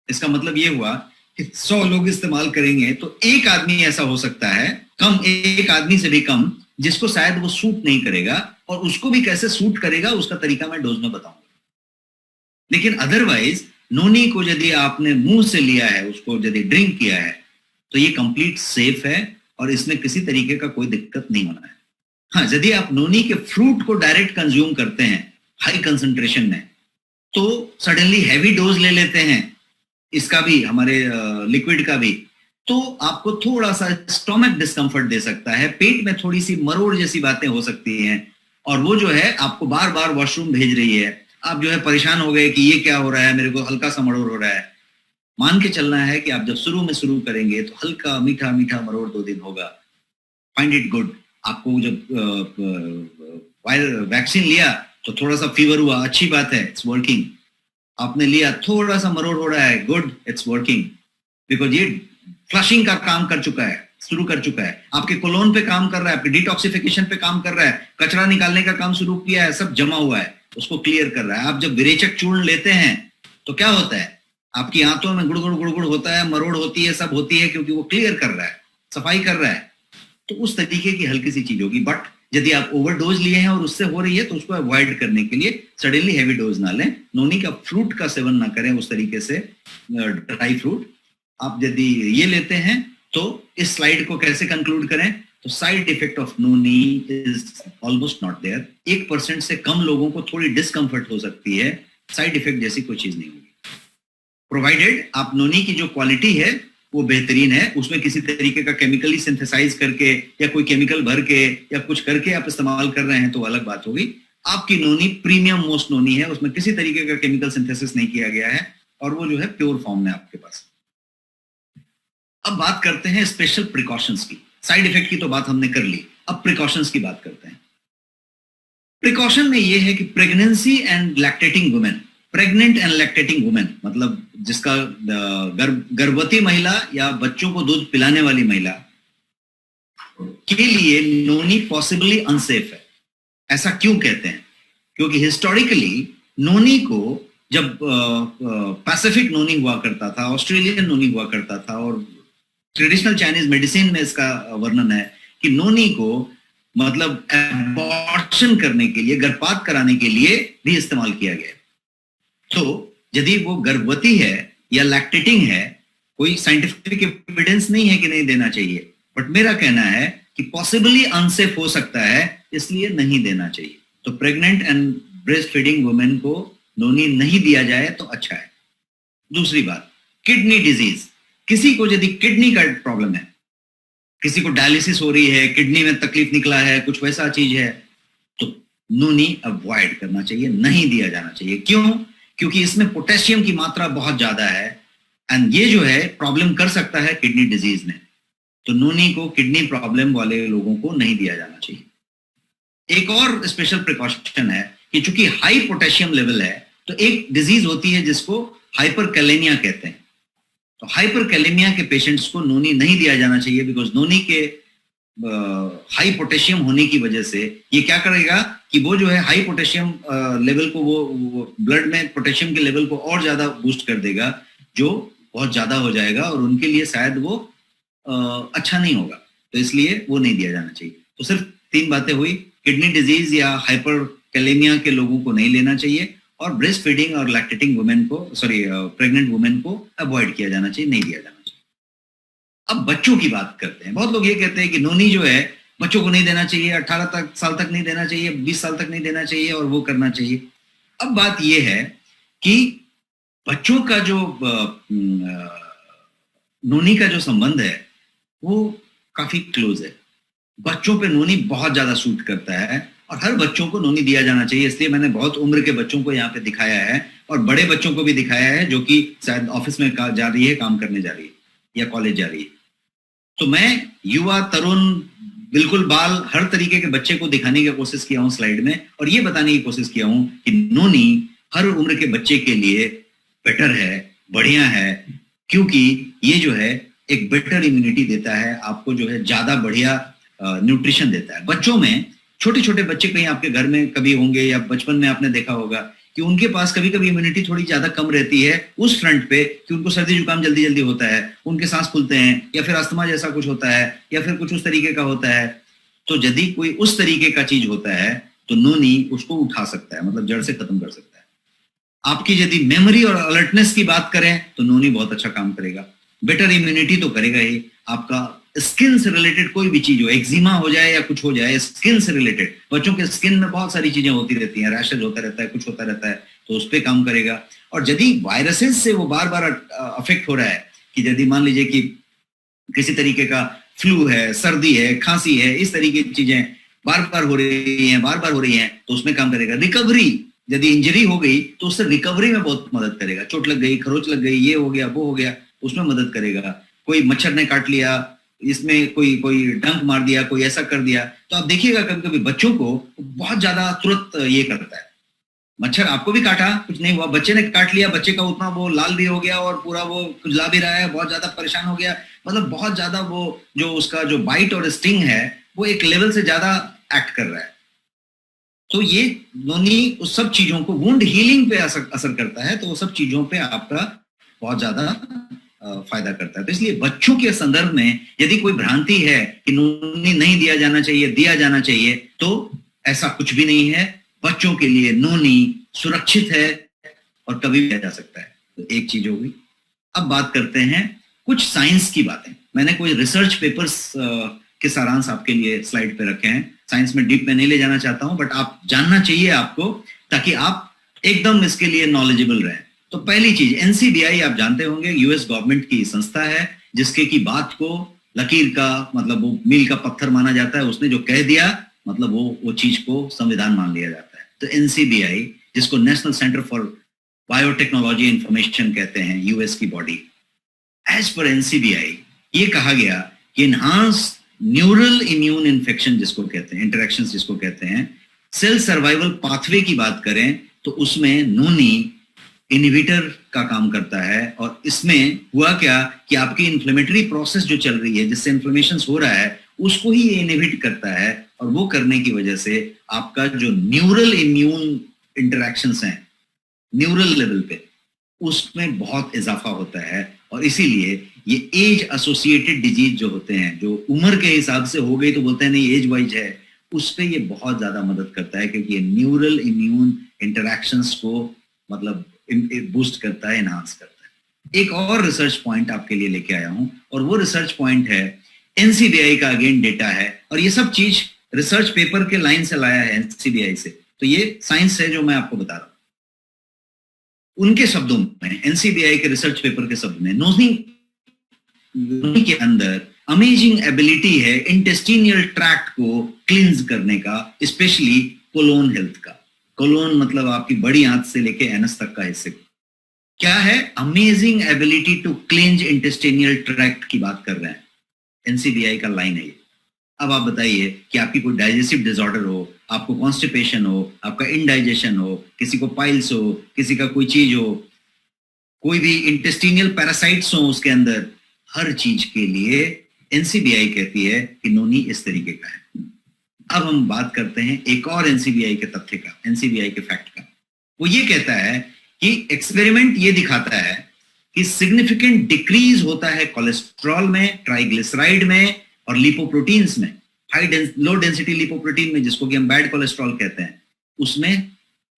इसका मतलब ये हुआ कि 100 लोग इस्तेमाल करेंगे तो एक आदमी ऐसा हो सकता है, कम, एक आदमी से भी कम, जिसको शायद वो सूट नहीं करेगा, और उसको भी कैसे सूट करेगा उसका तरीका मैं डोज में बताऊंगा। लेकिन अदरवाइज नोनी को यदि आपने मुंह से लिया है, उसको यदि ड्रिंक किया है, तो ये कंप्लीट सेफ है और इसमें किसी तरीके का कोई दिक्कत नहीं होना है। हाँ, यदि आप नोनी के फ्रूट को डायरेक्ट कंज्यूम करते हैं हाई कंसंट्रेशन में, तो सडनली हैवी डोज ले लेते हैं इसका भी, हमारे लिक्विड का भी, तो आपको थोड़ा सा स्टोमक डिस्कम्फर्ट दे सकता है, पेट में थोड़ी सी मरोड़ जैसी बातें हो सकती हैं, और वो जो है आपको बार बार वॉशरूम भेज रही है। आप जो है परेशान हो गए कि ये क्या हो रहा है, मेरे को हल्का सा मरोड़ हो रहा है। मान के चलना है कि आप जब शुरू करेंगे तो हल्का मीठा मीठा मरोड़ 2 दिन होगा, फाइंड इट गुड। आपको जब वैक्सीन लिया तो थोड़ा सा फीवर हुआ, अच्छी बात है, इट्स वर्किंग। आपने लिया, थोड़ा सा मरोड़ हो रहा है, गुड, इट्स वर्किंग, बिकॉज ये फ्लशिंग का काम कर चुका है, शुरू कर चुका है, आपके कोलोन पे काम कर रहा है, आपके डिटॉक्सिफिकेशन पे काम कर रहा है, कचरा निकालने का काम शुरू किया है, सब जमा हुआ है, उसको क्लियर कर रहा है। आप जब विरेचक चूर्ण लेते हैं तो क्या होता है, आपकी आंतों में गुड़गुड़ गुड़गुड़ होता है, मरोड़ होती है, सब होती है, क्योंकि वो क्लियर कर रहा है, सफाई कर रहा है। तो उस तरीके की हल्की सी चीज होगी। बट यदि आप ओवरडोज लिए हैं और उससे हो रही है तो उसको अवॉइड करने के लिए सडनली हैवी डोज ना लें। नोनी का फ्रूट का सेवन ना करें उस तरीके से, ड्राई फ्रूट। आप यदि ये लेते हैं तो इस स्लाइड को कैसे कंक्लूड करें, तो side effect of noni is almost not there. 1% से कम लोगों को थोड़ी डिस्कंफर्ट हो सकती है, साइड इफेक्ट जैसी कोई चीज नहीं होगी, प्रोवाइडेड आप नोनी की जो क्वालिटी है वो बेहतरीन है। उसमें किसी तरीके का केमिकली सिंथेसाइज करके या कोई केमिकल भर के या कुछ करके आप इस्तेमाल कर रहे हैं तो अलग बात होगी। आपकी नोनी प्रीमियम मोस्ट नोनी है, उसमें किसी तरीके का केमिकल सिंथेसिस नहीं किया गया है और वो जो है प्योर फॉर्म में आपके पास। अब बात करते हैं स्पेशल प्रिकॉशंस की। साइड इफेक्ट की तो बात हमने कर ली, अब प्रिकॉशंस की बात करते हैं। प्रिकॉशन में ये है कि pregnancy and lactating women, pregnant and lactating women मतलब जिसका गर्भवती महिला या बच्चों को दूध पिलाने वाली महिला के लिए नोनी पॉसिबली अनसेफ है। ऐसा क्यों कहते हैं? क्योंकि हिस्टोरिकली नोनी को जब पैसिफिक नोनी हुआ करता था, ऑस्ट्रेलियन नोनी हुआ करता था, और ट्रेडिशनल चाइनीज मेडिसिन में इसका वर्णन है कि नोनी को मतलब एबॉर्शन करने के लिए, गर्भपात कराने के लिए भी इस्तेमाल किया गया। तो यदि वो गर्भवती है या लैक्टेटिंग है, कोई साइंटिफिक एविडेंस नहीं है कि नहीं देना चाहिए, बट मेरा कहना है कि पॉसिबली अनसेफ हो सकता है, इसलिए नहीं देना चाहिए। तो pregnant and breast feeding women को नोनी नहीं दिया जाए तो अच्छा है। दूसरी बात, किडनी डिजीज। किसी को यदि किडनी का प्रॉब्लम है, किसी को डायलिसिस हो रही है, किडनी में तकलीफ निकला है, कुछ वैसा चीज है, तो नोनी अवॉइड करना चाहिए, नहीं दिया जाना चाहिए। क्यों? क्योंकि इसमें पोटेशियम की मात्रा बहुत ज्यादा है एंड ये जो है प्रॉब्लम कर सकता है किडनी डिजीज में। तो नोनी को किडनी प्रॉब्लम वाले लोगों को नहीं दिया जाना चाहिए। एक और स्पेशल प्रिकॉशन है कि चूंकि हाई पोटेशियम लेवल है, तो एक डिजीज होती है जिसको हाइपरकैलेमिया कहते हैं। तो हाइपरकैलेमिया के पेशेंट्स को नोनी नहीं दिया जाना चाहिए, बिकॉज नोनी के हाई पोटेशियम होने की वजह से ये क्या करेगा कि वो जो है हाई पोटेशियम लेवल को वो ब्लड में पोटेशियम के लेवल को और ज्यादा बूस्ट कर देगा, जो बहुत ज्यादा हो जाएगा और उनके लिए शायद वो अच्छा नहीं होगा। तो इसलिए वो नहीं दिया जाना चाहिए। तो सिर्फ 3 बातें हुई, किडनी डिजीज या हाइपरकैलेमिया के लोगों को नहीं लेना चाहिए, और ब्रेस्ट फीडिंग और लैक्टेटिंग वुमेन को, प्रेग्नेंट वुमेन को अवॉइड किया जाना चाहिए, नहीं दिया जाना चाहिए। अब बच्चों की बात करते हैं। बहुत लोग ये कहते हैं कि नोनी जो है बच्चों को नहीं देना चाहिए, 18 साल तक नहीं देना चाहिए, 20 साल तक नहीं देना चाहिए और वो करना चाहिए। अब बात ये है कि बच्चों का जो नोनी का जो संबंध है वो काफी क्लोज है। बच्चों पे नोनी बहुत ज्यादा सूट करता है और हर बच्चों को नोनी दिया जाना चाहिए। इसलिए मैंने बहुत उम्र के बच्चों को यहाँ पे दिखाया है और बड़े बच्चों को भी दिखाया है जो कि शायद ऑफिस में जा रही है, काम करने जा रही है या कॉलेज जा रही है। तो मैं युवा, तरुण, बिल्कुल बाल, हर तरीके के बच्चे को दिखाने की कोशिश किया हूँ स्लाइड में, और ये बताने की कोशिश किया हूँ कि नोनी हर उम्र के बच्चे के लिए बेटर है, बढ़िया है, क्योंकि ये जो है एक बेटर इम्यूनिटी देता है आपको, जो है ज्यादा बढ़िया न्यूट्रिशन देता है। बच्चों में छोटे छोटे बच्चे कहीं आपके घर में कभी होंगे या बचपन में आपने देखा होगा कि उनके पास कभी कभी इम्यूनिटी थोड़ी ज्यादा कम रहती है उस फ्रंट पे कि उनको सर्दी जुकाम जल्दी जल्दी होता है, उनके सांस फूलते हैं या फिर अस्थमा जैसा कुछ होता है या फिर कुछ उस तरीके का होता है। तो यदि कोई उस तरीके का चीज होता है तो नोनी उसको उठा सकता है, मतलब जड़ से खत्म कर सकता है। आपकी यदि मेमोरी और अलर्टनेस की बात करें तो नोनी बहुत अच्छा काम करेगा। बेटर इम्यूनिटी तो करेगा ही। आपका स्किन से रिलेटेड कोई भी चीज हो, एक्जिमा हो जाए या कुछ हो जाए, स्किन से रिलेटेड, बच्चों के स्किन में बहुत सारी चीजें होती रहती हैं, रैशेज होता रहता है, कुछ होता रहता है, तो उस पर काम करेगा। और यदि वायरसेस से वो बार बार अफेक्ट हो रहा है, कि यदि मान लीजिए कि किसी तरीके का फ्लू है, सर्दी है, खांसी है, इस तरीके की चीजें बार बार हो रही हैं, तो उसमें काम करेगा। रिकवरी, यदि इंजरी हो गई तो उससे रिकवरी में बहुत मदद करेगा। चोट लग गई, खरोच लग गई, ये हो गया, वो हो गया, उसमें मदद करेगा। कोई मच्छर ने काट लिया, इसमें कोई डंक मार दिया, कोई ऐसा कर दिया, तो आप देखिएगा कभी कभी बच्चों को बहुत ज्यादा तुरंत ये करता है। मच्छर आपको भी काटा, कुछ नहीं हुआ, बच्चे ने काट लिया, बच्चे का उतना वो लाल भी हो गया और पूरा वो खुजला भी रहा है, बहुत ज्यादा परेशान हो गया, मतलब बहुत ज्यादा वो जो उसका जो बाइट और स्टिंग है वो एक लेवल से ज्यादा एक्ट कर रहा है। तो ये नोनी उस सब चीजों को, वुंड हीलिंग पे असर करता है, तो वो सब चीजों पे आपका बहुत ज्यादा फायदा करता है। तो इसलिए बच्चों के संदर्भ में यदि कोई भ्रांति है कि नोनी नहीं दिया जाना चाहिए, दिया जाना चाहिए, तो ऐसा कुछ भी नहीं है। बच्चों के लिए नोनी सुरक्षित है और कभी भी दिया जा सकता है। तो एक चीज होगी। अब बात करते हैं कुछ साइंस की बातें। मैंने कोई रिसर्च पेपर्स के सारांश आपके लिए स्लाइड पे रखे हैं। साइंस में डीप में नहीं ले जाना चाहता हूं, बट आप जानना चाहिए आपको, ताकि आप एकदम इसके लिए नॉलेजेबल रहें। तो पहली चीज, एनसीबीआई आप जानते होंगे यूएस गवर्नमेंट की संस्था है जिसके की बात को लकीर का मतलब वो मील का पत्थर माना जाता है। उसने जो कह दिया मतलब वो चीज को संविधान मान लिया जाता है। तो एनसीबीआई, जिसको national centre for biotechnology information कहते हैं, यूएस की बॉडी, एज पर एनसीबीआई ये कहा गया कि इनहांस न्यूरल इम्यून इन्फेक्शन जिसको कहते हैं, इंटरेक्शन जिसको कहते हैं, सेल सर्वाइवल पाथवे की बात करें तो उसमें नोनी इनहिबिटर का काम करता है। और इसमें हुआ क्या कि आपकी इन्फ्लेमेटरी प्रोसेस जो चल रही है, जिससे इन्फ्लेमेशन हो रहा है, उसको ही ये इनहिबिट करता है। और वो करने की वजह से आपका जो न्यूरल इम्यून इंटरेक्शंस हैं न्यूरल लेवल पे, उसमें बहुत इजाफा होता है। और इसीलिए ये एज एसोसिएटेड डिजीज जो होते हैं, जो उम्र के हिसाब से हो गई तो बोलते हैं नहीं एज वाइज है, उस पे ये बहुत ज्यादा मदद करता है, क्योंकि ये न्यूरल इम्यून इंटरेक्शंस को मतलब बूस्ट करता है, एनहांस करता है। एक और रिसर्च पॉइंट आपके लिए लेके आया हूं, और वो रिसर्च पॉइंट है एनसीबीआई का अगेन डेटा है, और ये सब चीज रिसर्च पेपर के लाइन से लाया है एनसीबीआई से। तो ये साइंस है जो मैं आपको बता रहा हूं। उनके शब्दों में, एनसीबीआई के रिसर्च पेपर के शब्द में, नोनी के अंदर अमेजिंग एबिलिटी है इंटेस्टिनियल ट्रैक्ट को क्लींस करने का, स्पेशली कोलोन हेल्थ का। कोलोन मतलब आपकी बड़ी आंत से लेके एनस तक का हिस्से। क्या है? Amazing ability to cleanse intestinal tract की बात कर रहे हैं, एनसीबीआई का लाइन है ये। अब आप बताइए कि आपकी कोई डाइजेस्टिव डिसऑर्डर हो, आपको कॉन्स्टिपेशन हो, आपका इनडाइजेशन हो, किसी को पाइल्स हो, किसी का कोई चीज हो, कोई भी इंटेस्टिनियल पैरासाइट्स हो उसके अंदर, हर चीज के लिए एनसीबीआई कहती है कि नोनी इस तरीके का है। अब हम बात करते हैं एक और एनसीबीआई के तथ्य का, एनसीबीआई के फैक्ट का। वो ये कहता है कि एक्सपेरिमेंट ये दिखाता है कि सिग्निफिकेंट डिक्रीज होता है कोलेस्ट्रॉल में, ट्राइग्लिसराइड में और लिपोप्रोटीन्स में। लो डेंसिटी लिपोप्रोटीन में, जिसको कि हम बैड कोलेस्ट्रॉल कहते हैं, उसमें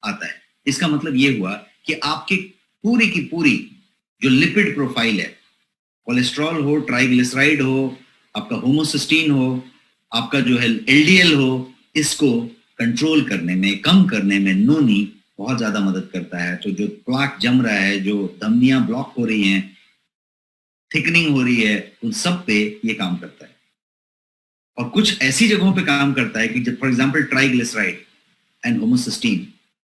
आता है। इसका मतलब ये हुआ कि आपकी पूरी की पूरी जो लिपिड प्रोफाइल है, कोलेस्ट्रॉल हो, ट्राइग्लिसराइड हो, आपका होमोसिस्टीन हो, आपका जो है एलडीएल हो, इसको कंट्रोल करने में, कम करने में नोनी बहुत ज्यादा मदद करता है। तो जो प्लाक जम रहा है, जो धमनियां ब्लॉक हो रही हैं, थिकनिंग हो रही है, उन सब पे ये काम करता है। और कुछ ऐसी जगहों पे काम करता है कि for example triglyceride and homocysteine.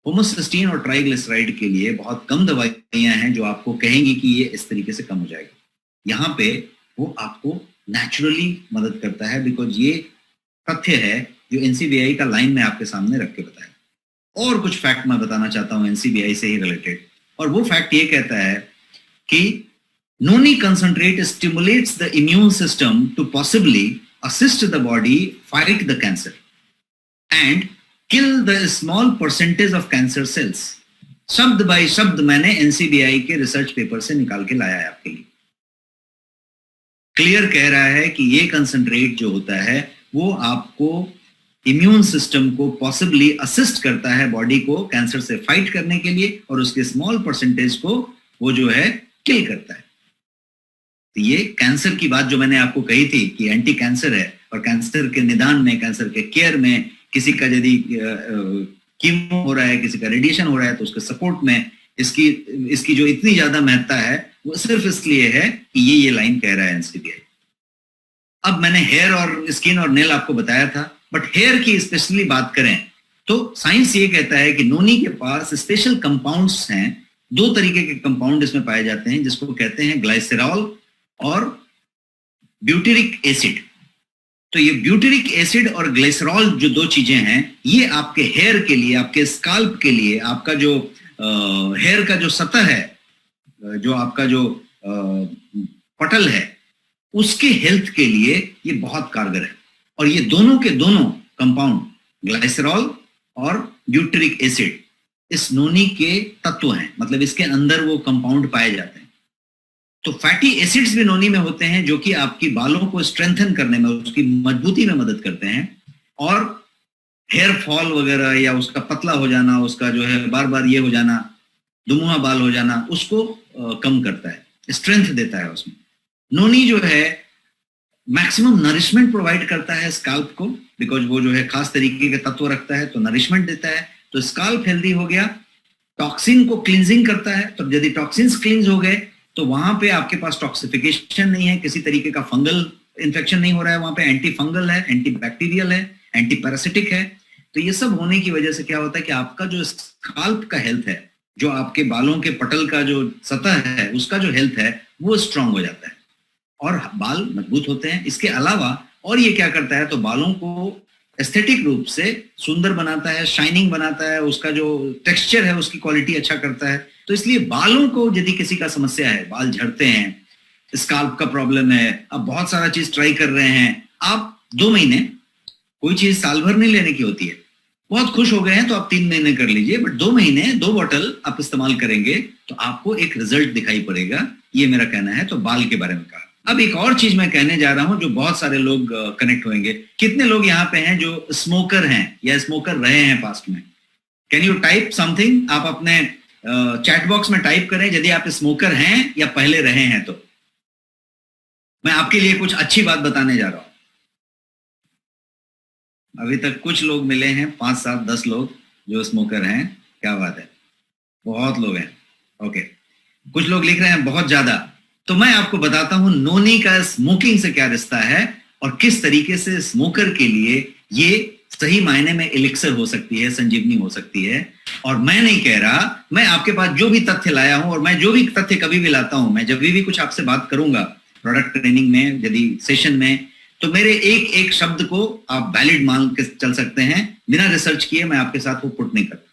Homocysteine और ट्राइग्लिसराइड के लिए बहुत कम दवाइयां हैं जो आपको कहेंगी कि ये इस तरीके से कम हो जाएगा। यहाँ पे वो आपको नेचुरली मदद करता है, बिकॉज ये तथ्य है जो एनसीबीआई का लाइन में आपके सामने रख के बताया। और कुछ फैक्ट मैं बताना चाहता हूं एनसीबीआई से ही रिलेटेड, और वो फैक्ट ये कहता है कि noni concentrate stimulates the immune system to possibly assist the body fight the cancer and kill the small percentage of cancer cells। शब्द बाय शब्द मैंने एनसीबीआई के रिसर्च पेपर से निकाल के लाया है आपके लिए। क्लियर कह रहा है कि ये कंसंट्रेट जो होता है वो आपको इम्यून सिस्टम को पॉसिबली असिस्ट करता है बॉडी को कैंसर से फाइट करने के लिए, और उसके स्मॉल परसेंटेज को वो जो है किल करता है। तो ये कैंसर की बात जो मैंने आपको कही थी कि एंटी कैंसर है, और कैंसर के निदान में, कैंसर के केयर में, किसी का यदि कीमो हो रहा है, किसी का रेडिएशन हो रहा है, तो उसके सपोर्ट में इसकी जो इतनी ज्यादा महत्ता है वो सिर्फ इसलिए है कि ये लाइन कह रहा है एनसीबीआई। अब मैंने हेयर और स्किन और नेल आपको बताया था, बट हेयर की स्पेशली बात करें तो साइंस ये कहता है कि नोनी के पास स्पेशल कंपाउंड्स हैं। 2 तरीके के कंपाउंड इसमें पाए जाते हैं, जिसको कहते हैं ग्लाइसेरॉल और ब्यूटेरिक एसिड। तो ये ब्यूटेरिक एसिड और ग्लिसरॉल जो 2 चीजें हैं, ये आपके हेयर के लिए, आपके स्काल्प के लिए, आपका जो हेयर का जो सतह है, जो आपका जो पटल है, उसके हेल्थ के लिए ये बहुत कारगर है। और ये दोनों के दोनों कंपाउंड, ग्लाइसरॉल और ब्यूटेरिक एसिड, इस नोनी के तत्व हैं, मतलब इसके अंदर वो कंपाउंड पाए जाते हैं। तो फैटी एसिड्स भी नोनी में होते हैं, जो कि आपकी बालों को स्ट्रेंथन करने में, उसकी मजबूती में मदद करते हैं, और हेयर फॉल वगैरह या उसका पतला हो जाना, उसका जो है बार बार ये हो जाना, दुमुहा बाल हो जाना, उसको कम करता है, स्ट्रेंथ देता है उसमें। नोनी जो है मैक्सिमम नरिशमेंट प्रोवाइड करता है स्काल्प को, बिकॉज वो जो है खास तरीके के तत्व रखता है, तो नरिशमेंट देता है। तो स्काल्प हेल्दी हो गया, टॉक्सिन को क्लींजिंग करता है। तो यदि टॉक्सिन्स क्लींज हो गए तो वहां पे आपके पास टॉक्सिफिकेशन नहीं है, किसी तरीके का फंगल इन्फेक्शन नहीं हो रहा है, वहां पे एंटी फंगल है, एंटी बैक्टीरियल है, एंटी पैरासिटिक है। तो ये सब होने की वजह से क्या होता है कि आपका जो स्काल्प का हेल्थ है, जो आपके बालों के पटल का जो सतह है उसका जो हेल्थ है वो स्ट्रांग हो जाता है और बाल मजबूत होते हैं। इसके अलावा और ये क्या करता है, तो बालों को एस्थेटिक रूप से सुंदर बनाता है, शाइनिंग बनाता है, उसका जो टेक्सचर है उसकी क्वालिटी अच्छा करता है। तो इसलिए बालों को यदि किसी का समस्या है, बाल झड़ते हैं, स्काल्प का प्रॉब्लम है, आप बहुत सारा चीज ट्राई कर रहे हैं, आप 2 महीने, कोई चीज साल भर नहीं लेने की होती है। बहुत खुश हो गए हैं तो आप 3 महीने कर लीजिए, बट 2 महीने 2 बॉटल आप इस्तेमाल करेंगे तो आपको एक रिजल्ट दिखाई पड़ेगा। ये मेरा कहना है। तो बाल के बारे में कहा। अब एक और चीज मैं कहने जा रहा हूं जो बहुत सारे लोग कनेक्ट होंगे। कितने लोग यहाँ पे हैं जो स्मोकर हैं या स्मोकर रहे हैं पास्ट में? Can you type something? आप अपने चैट बॉक्स में टाइप करें यदि आप स्मोकर हैं या पहले रहे हैं। तो मैं आपके लिए कुछ अच्छी बात बताने जा रहा हूं। अभी तक कुछ लोग मिले हैं, 5, 7, 10 लोग जो स्मोकर हैं। क्या बात है, बहुत लोग हैं। ओके, कुछ लोग लिख रहे हैं बहुत ज्यादा। तो मैं आपको बताता हूं नोनी का स्मोकिंग से क्या रिश्ता है और किस तरीके से स्मोकर के लिए ये सही मायने में एलिक्सर हो सकती है, संजीवनी हो सकती है। और मैं नहीं कह रहा, मैं आपके पास जो भी तथ्य लाया हूं और मैं जो भी तथ्य कभी भी लाता हूं, मैं जब भी कुछ आपसे बात करूंगा प्रोडक्ट ट्रेनिंग में, यदि सेशन में, तो मेरे एक एक शब्द को आप वैलिड मान के चल सकते हैं। बिना रिसर्च किए मैं आपके साथ वो पुट नहीं करता।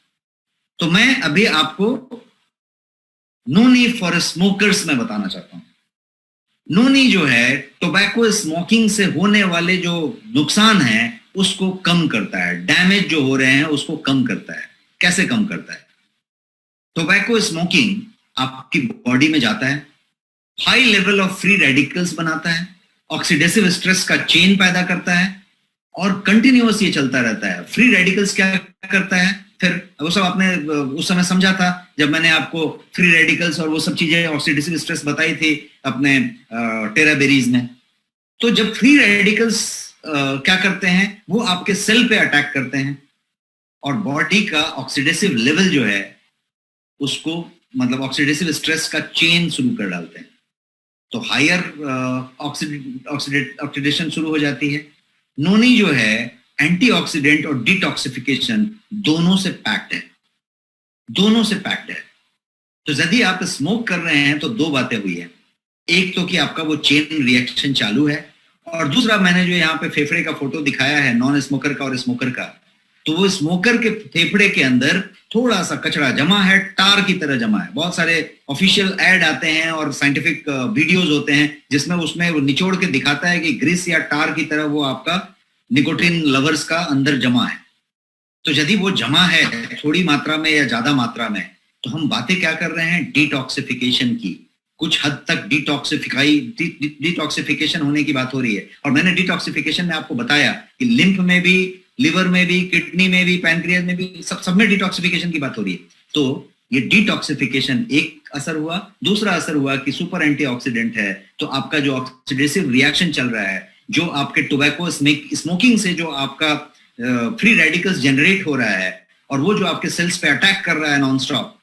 तो मैं अभी आपको नोनी फॉर स्मोकर्स में बताना चाहता हूं। नोनी जो है टोबैको स्मोकिंग से होने वाले जो नुकसान है उसको कम करता है, डैमेज जो हो रहे हैं उसको कम करता है। कैसे कम करता है? टोबैको स्मोकिंग आपकी बॉडी में जाता है, high level of free radicals बनाता है, ऑक्सीडेटिव स्ट्रेस का चेन पैदा करता है और कंटिन्यूअस ये चलता रहता है। फ्री रेडिकल्स क्या करता है? फिर वो सब आपने उस समय समझा था जब मैंने आपको फ्री रेडिकल्स और वो सब चीजें ऑक्सीडेटिव स्ट्रेस बताई थी अपने टेराबेरीज में। तो जब फ्री रेडिकल्स क्या करते हैं, वो आपके सेल पे अटैक करते हैं और बॉडी का ऑक्सीडेटिव लेवल जो है उसको, मतलब ऑक्सीडेटिव स्ट्रेस का चेन शुरू कर डालते हैं। तो हायर ऑक्सीडेशन शुरू हो जाती है। नोनी जो है एंटीऑक्सीडेंट और डिटॉक्सिफिकेशन दोनों से पैक्ड है, दोनों से पैक्ड है। तो यदि आप स्मोक कर रहे हैं तो 2 बातें हुई है। एक तो कि आपका वो चेन रिएक्शन चालू है, और दूसरा मैंने जो यहाँ पे फेफड़े का फोटो दिखाया है नॉन स्मोकर का और स्मोकर का, तो वो स्मोकर के फेफड़े के अंदर थोड़ा सा कचरा जमा है, टार की तरह जमा है। बहुत सारे ऑफिशियल एड आते हैं और साइंटिफिक वीडियोस होते हैं जिसमें उसमें वो निचोड़ के दिखाता है कि ग्रीस या टार की तरह वो आपका निकोटिन लवर्स का अंदर जमा है। तो यदि वो जमा है थोड़ी मात्रा में या ज्यादा मात्रा में, तो हम बातें क्या कर रहे हैं? डिटॉक्सिफिकेशन की। कुछ हद तक डिटॉक्सिफिकेशन होने की बात हो रही है। और मैंने डिटॉक्सिफिकेशन में आपको बताया कि लिम्फ में भी, लिवर में भी, किडनी में भी, पैनक्रियाज में भी, सब में डिटॉक्सिफिकेशन की बात हो रही है। तो ये डिटॉक्सिफिकेशन एक असर हुआ। दूसरा असर हुआ कि सुपर एंटीऑक्सीडेंट है, तो आपका जो ऑक्सीडेटिव रिएक्शन चल रहा है, जो आपके टोबैको स्मोकिंग से जो आपका फ्री रेडिकल्स जनरेट हो रहा है और वो जो आपके सेल्स पे अटैक कर रहा है नॉन स्टॉप,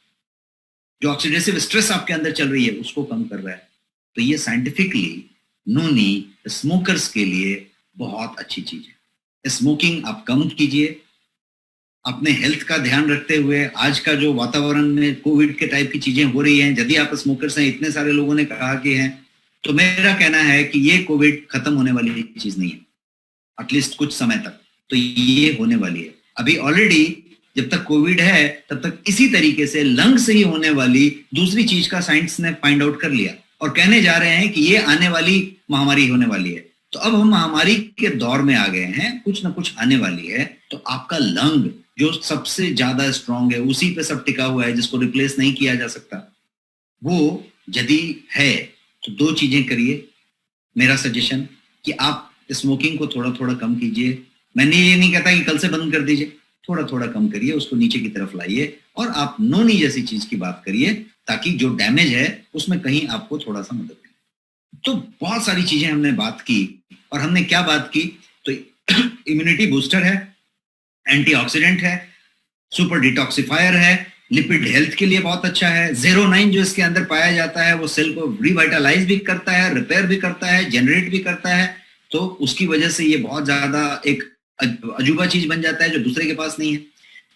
जो ऑक्सीडेटिव स्ट्रेस आपके अंदर चल रही है उसको कम कर रहा है। तो ये साइंटिफिकली नोनी स्मोकर्स के लिए बहुत अच्छी चीज है। स्मोकिंग आप कम कीजिए, अपने हेल्थ का ध्यान रखते हुए। आज का जो वातावरण में कोविड के टाइप की चीजें हो रही हैं, यदि आप स्मोकर्स हैं, इतने सारे लोगों ने कहा कि हैं, तो मेरा कहना है कि ये कोविड खत्म होने वाली चीज नहीं है, एटलीस्ट कुछ समय तक। तो ये होने वाली है। अभी ऑलरेडी जब तक कोविड है तब तक इसी तरीके से लंग से ही होने वाली दूसरी चीज का साइंस ने फाइंड आउट कर लिया और कहने जा रहे हैं कि ये आने वाली महामारी होने वाली है। तो अब हम महामारी के दौर में आ गए हैं, कुछ ना कुछ आने वाली है। तो आपका लंग जो सबसे ज्यादा स्ट्रांग है, उसी पे सब टिका हुआ है, जिसको रिप्लेस नहीं किया जा सकता, वो यदि है तो 2 चीजें करिए। मेरा सजेशन कि आप स्मोकिंग को थोड़ा थोड़ा कम कीजिए। मैंने ये नहीं कहता कि कल से बंद कर दीजिए, थोड़ा थोड़ा कम करिए, उसको नीचे की तरफ लाइए और आप नोनी जैसी चीज की बात करिए, ताकि जो डैमेज है उसमें कहीं आपको थोड़ा सा मदद मिले। तो बहुत सारी चीजें हमने बात की, और हमने क्या बात की? तो इम्यूनिटी बूस्टर है, एंटीऑक्सीडेंट है, सुपर डिटॉक्सिफायर है, लिपिड हेल्थ के लिए बहुत अच्छा है। 09 जो इसके अंदर पाया जाता है वो सेल को रिवाइटलाइज भी करता है, रिपेयर भी करता है, जनरेट भी करता है। तो उसकी वजह से ये बहुत ज्यादा एक अजूबा चीज बन जाता है जो दूसरे के पास नहीं है।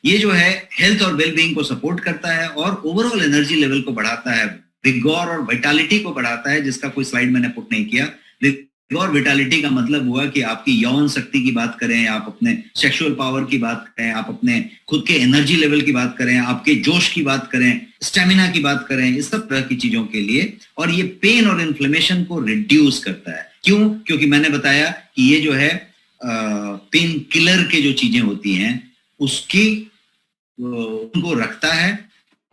ये जो है हेल्थ और वेलबींग को सपोर्ट करता है और ओवरऑल एनर्जी लेवल को बढ़ाता है, विगोर और विटालिटी को बढ़ाता है, जिसका कोई स्लाइड मैंने पुट नहीं किया। विगोर विटालिटी का मतलब हुआ कि आपकी यौन शक्ति की बात करें, आप अपने सेक्सुअल पावर की बात करें, आप अपने खुद के एनर्जी लेवल की बात करें, आपके जोश की बात करें, स्टेमिना की बात करें, इस सब तरह की चीजों के लिए। और ये पेन और इन्फ्लेमेशन को रिड्यूस करता है। क्यों? क्योंकि मैंने बताया कि ये जो है पेन किलर के जो चीजें होती हैं उसकी उनको रखता है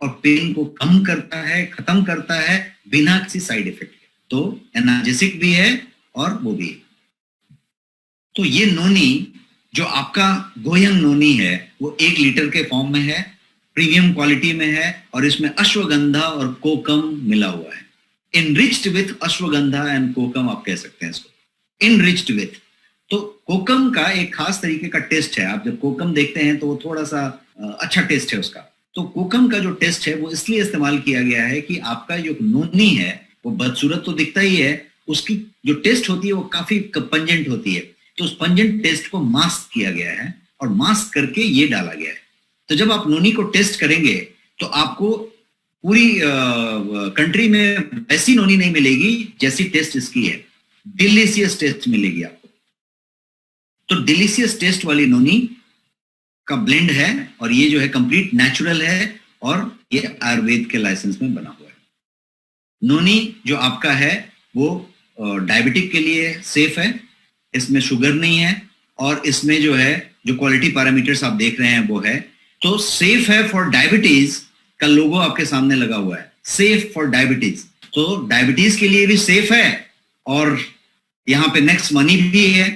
और पेन को कम करता है, खत्म करता है बिना किसी साइड इफेक्ट के। तो एनाल्जेसिक भी है और वो भी है। तो ये नोनी जो आपका गोयंग नोनी है वो 1 लीटर के फॉर्म में है, प्रीमियम क्वालिटी में है और इसमें अश्वगंधा और कोकम मिला हुआ है। इनरिच्ड विथ अश्वगंधा एंड कोकम आप कह सकते हैं इसको, इनरिच्ड विथ। तो कोकम का एक खास तरीके का टेस्ट है। आप जब कोकम देखते हैं तो वो थोड़ा सा अच्छा टेस्ट है उसका। तो कोकम का जो टेस्ट है वो इसलिए इस्तेमाल किया गया है कि आपका जो नोनी है वो बदसूरत तो दिखता ही है, उसकी जो टेस्ट होती है वो काफी पंजेंट होती है। तो उस पंजेंट टेस्ट को मास्क किया गया है और मास्क करके ये डाला गया है। तो जब आप नोनी को टेस्ट करेंगे तो आपको पूरी कंट्री में ऐसी नोनी नहीं मिलेगी जैसी टेस्ट इसकी है। डिलीशियस टेस्ट मिलेगी आपको। तो डिलीशियस टेस्ट वाली नोनी का ब्लेंड है और ये जो है कंप्लीट नेचुरल है और ये आयुर्वेद के लाइसेंस में बना हुआ है। नोनी जो आपका है वो डायबिटिक के लिए सेफ है, इसमें शुगर नहीं है और इसमें जो है जो क्वालिटी पैरामीटर्स आप देख रहे हैं वो है। तो सेफ है फॉर डायबिटीज का लोगो आपके सामने लगा हुआ है, सेफ फॉर डायबिटीज। तो डायबिटीज के लिए भी सेफ है और यहां पे नेक्स्ट मनी भी है।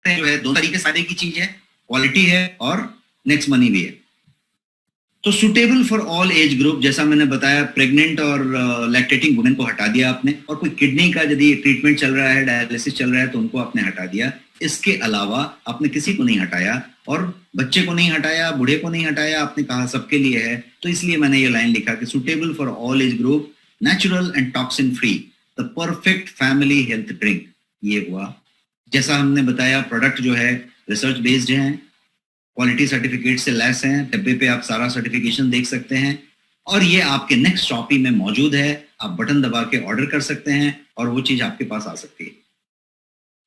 जो है 2 तरीके से फायदे की चीज है, क्वालिटी है और नेक्स्ट मनी भी है। तो suitable for all age group, जैसा मैंने बताया, प्रेग्नेंट और लैक्टेटिंग वुमेन को हटा दिया आपने, और कोई किडनी का यदि ट्रीटमेंट चल रहा है, डायलिसिस चल रहा है तो उनको आपने हटा दिया। इसके अलावा आपने किसी को नहीं हटाया और बच्चे को नहीं हटाया, बूढ़े को नहीं हटाया, आपने कहा सबके लिए है। तो इसलिए मैंने ये लाइन लिखा कि suitable for all age group, natural and toxin free, the perfect family health drink. ये हुआ। जैसा हमने बताया प्रोडक्ट जो है रिसर्च बेस्ड है, क्वालिटी सर्टिफिकेट से लेस हैं, डब्बे पे आप सारा सर्टिफिकेशन देख सकते हैं और ये आपके नेक्स्ट शॉपी में मौजूद है। आप बटन दबा के ऑर्डर कर सकते हैं और वो चीज आपके पास आ सकती है।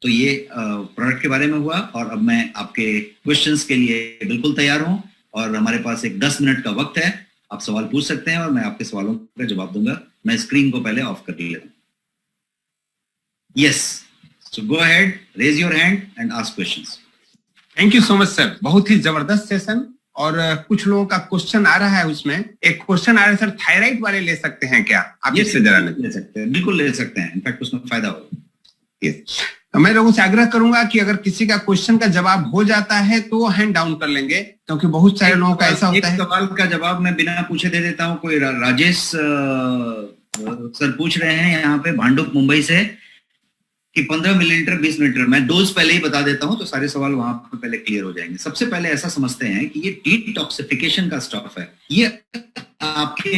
तो ये प्रोडक्ट के बारे में हुआ और अब मैं आपके क्वेश्चंस के लिए बिल्कुल तैयार हूं और हमारे पास एक 10 मिनट का वक्त है। आप सवाल पूछ सकते हैं और मैं आपके सवालों का जवाब दूंगा। मैं स्क्रीन को पहले ऑफ कर लेता हूं। Yes, so go ahead, raise your hand and ask questions. Thank you so much sir, बहुत ही जबरदस्त सेशन। और कुछ लोगों का क्वेश्चन आ रहा है, उसमें एक क्वेश्चन आ रहा है सर, थायराइड वाले ले सकते हैं क्या? आप इससे जरा ले सकते हैं, बिल्कुल ले सकते हैं, इनफैक्ट उसमें फायदा होगा। यस, तो मैं लोगों से आग्रह करूंगा कि अगर किसी का क्वेश्चन का जवाब हो जाता है तो वो हैंड डाउन कर लेंगे, क्योंकि बहुत सारे लोगों का ऐसा होता है। एक सवाल का जवाब मैं बिना पूछे दे देता हूँ। कोई राजेश सर पूछ रहे हैं यहाँ पे भांडुप मुंबई से कि 15 मिलीलीटर 20 मिलीलीटर, मैं डोज पहले ही बता देता हूं तो सारे सवाल वहां पर पहले क्लियर हो जाएंगे। सबसे पहले ऐसा समझते हैं कि ये डिटॉक्सिफिकेशन का स्टफ है, ये आपके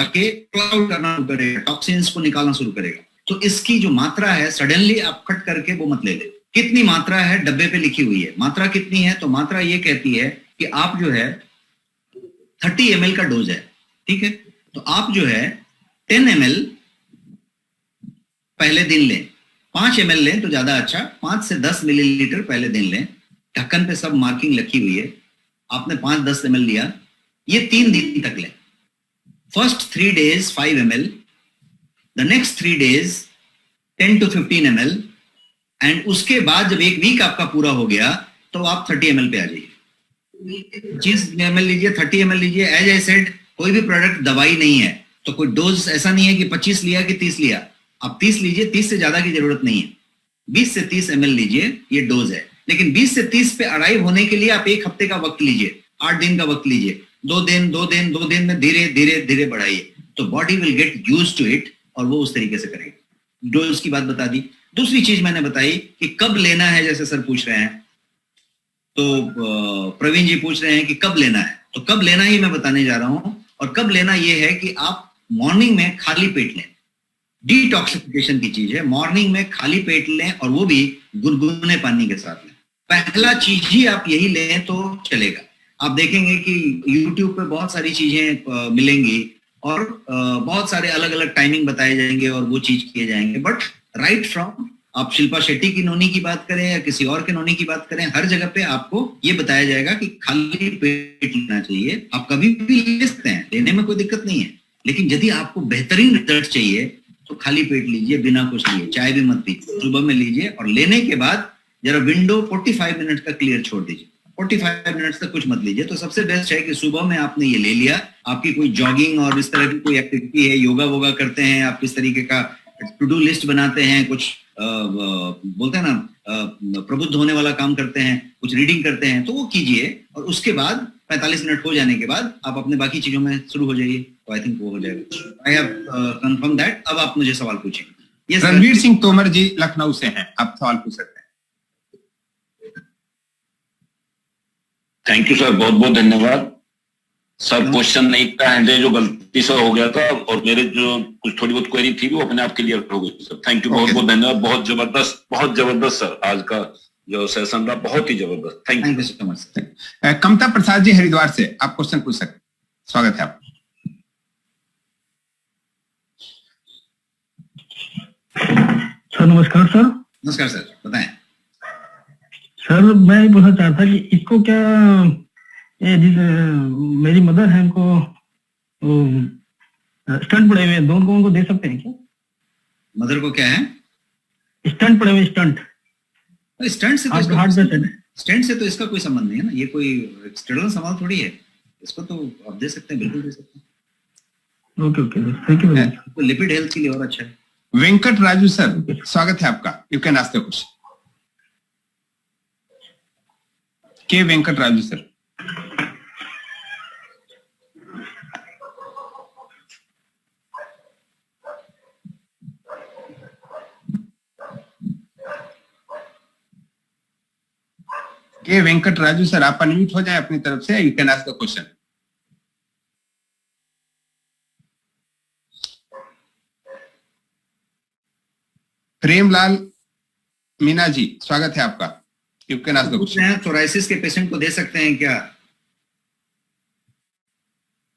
आके क्लाउड करना शुरू करेगा, टॉक्सिन्स को निकालना शुरू करेगा। तो इसकी जो मात्रा है सडनली आप कट करके वो मत ले ले। कितनी मात्रा है डब्बे पे लिखी हुई है, मात्रा कितनी है? तो मात्रा ये कहती है कि आप जो है 30 ml का डोज है, ठीक है? तो आप जो है 10 ml पहले दिन लें, 5 ml लें तो ज्यादा अच्छा, 5 से 10 मिलीलीटर पहले दिन लें। ढक्कन पे सब मार्किंग लिखी हुई है। आपने 5-10 ml लिया, ये 3 दिन तक लें। First 3 days 5 ml, the next 3 days 10 to 15 ml, and उसके बाद जब 1 वीक आपका पूरा हो गया तो आप 30 ml पे आ जाइए। 25 ml लीजिए, 30 ml लीजिए। एज आई सेड, कोई भी प्रोडक्ट दवाई नहीं है, तो कोई डोज ऐसा नहीं है कि 25 लिया कि 30 लिया। आप 30 लीजिए, 30 से ज्यादा की जरूरत नहीं है। 20 से 30 ml लीजिए, ये डोज है। लेकिन 20 से 30 पे अराइव होने के लिए आप 1 हफ्ते का वक्त लीजिए, 8 दिन का वक्त लीजिए। 2 दिन में धीरे धीरे धीरे बढ़ाइए, तो body will get used to it और वो उस तरीके से करेगी। डोज की बात बता दी। दूसरी चीज मैंने बताई कि कब लेना है, जैसे सर पूछ रहे हैं, प्रवीण जी पूछ रहे हैं कि कब लेना है, तो कब लेना ही मैं बताने जा रहा हूं। और कब लेना ये है कि आप मॉर्निंग में खाली पेट लें, डिटॉक्सिफिकेशन की चीज है, मॉर्निंग में खाली पेट लें और वो भी गुनगुने पानी के साथ लें। पहला चीज ही आप यही लें तो चलेगा। आप देखेंगे कि YouTube पे बहुत सारी चीजें मिलेंगी और बहुत सारे अलग अलग टाइमिंग बताए जाएंगे और वो चीज किए जाएंगे, बट राइट फ्रॉम आप शिल्पा शेट्टी की नोनी की बात करें या किसी और के नोनी की बात करें, हर जगह पे आपको ये बताया जाएगा कि खाली पेट लेना चाहिए। आप कभी भी ले सकते हैं, लेने में कोई दिक्कत नहीं है, लेकिन यदि आपको बेहतरीन रिजल्ट चाहिए तो खाली पेट लीजिए, बिना कुछ लिए, चाय भी मत पीजिए, सुबह में लीजिए और लेने के बाद जरा विंडो 45 मिनट का क्लियर छोड़ दीजिए। 45 मिनट तक कुछ मत लीजिए। तो सबसे बेस्ट है कि सुबह में आपने ये ले लिया, आपकी कोई जॉगिंग और इस तरह की कोई एक्टिविटी है, योगा वोगा करते हैं, आप किस तरीके का टू डू लिस्ट बनाते हैं, कुछ बोलते हैं ना प्रबुद्ध होने वाला काम करते हैं, कुछ रीडिंग करते हैं, तो वो कीजिए और उसके बाद 45 मिनट हो जाने के बाद आप अपने बाकी चीजों में शुरू हो जाइए, तो आई थिंक वो हो जाएगा। I have confirm that. अब आप मुझे सवाल पूछेंगे। रणवीर सिंह तोमर जी लखनऊ से हैं, आप सवाल पूछ सकते हैं। थैंक यू सर, बहुत बहुत धन्यवाद सर। क्वेश्चन नहीं था हैंडल, जो गलती से हो गया था, और मेरे जो कुछ थोड़ी बहुत क्वेरी थी वो अपने आप क्लियर हो गई सर। थैंक यू, बहुत बहुत धन्यवाद। बहुत जबरदस्त सर, आज का जो सेशन रहा बहुत ही जबरदस्त। Thank you so much. Kamta Prasad ji Haridwar से, आप क्वेश्चन पूछ सकते हैं, स्वागत है आप। सर नमस्कार सर। नमस्कार सर, बताएं। सर मैं पूछना चाहता कि इसको क्या मेरी मदर है, उनको स्टंट पड़े हुए हैं, दोनों उनको दे सकते हैं क्या? मदर को क्या है? स्टंट पड़े हुए, स्टंट से तो स्टंट से तो इसका कोई संबंध नहीं है ना, ये कोई एक्सटर्नल सवाल थोड़ी है, इसको तो आप दे सकते हैं, बिल्कुल दे सकते हैं। Okay okay, thank you. तो लिपिड हेल्थ के लिए और अच्छा है। वेंकट राजू सर, स्वागत है आपका, you can ask the question. K Venkat Raju sir. K Venkat Raju sir, आप अनम्यूट हो जाएं अपनी तरफ से, you can ask the question. Premlal Meena ji, स्वागत है आपका, you can ask the question. Psoriasis के पेशेंट को दे सकते हैं क्या?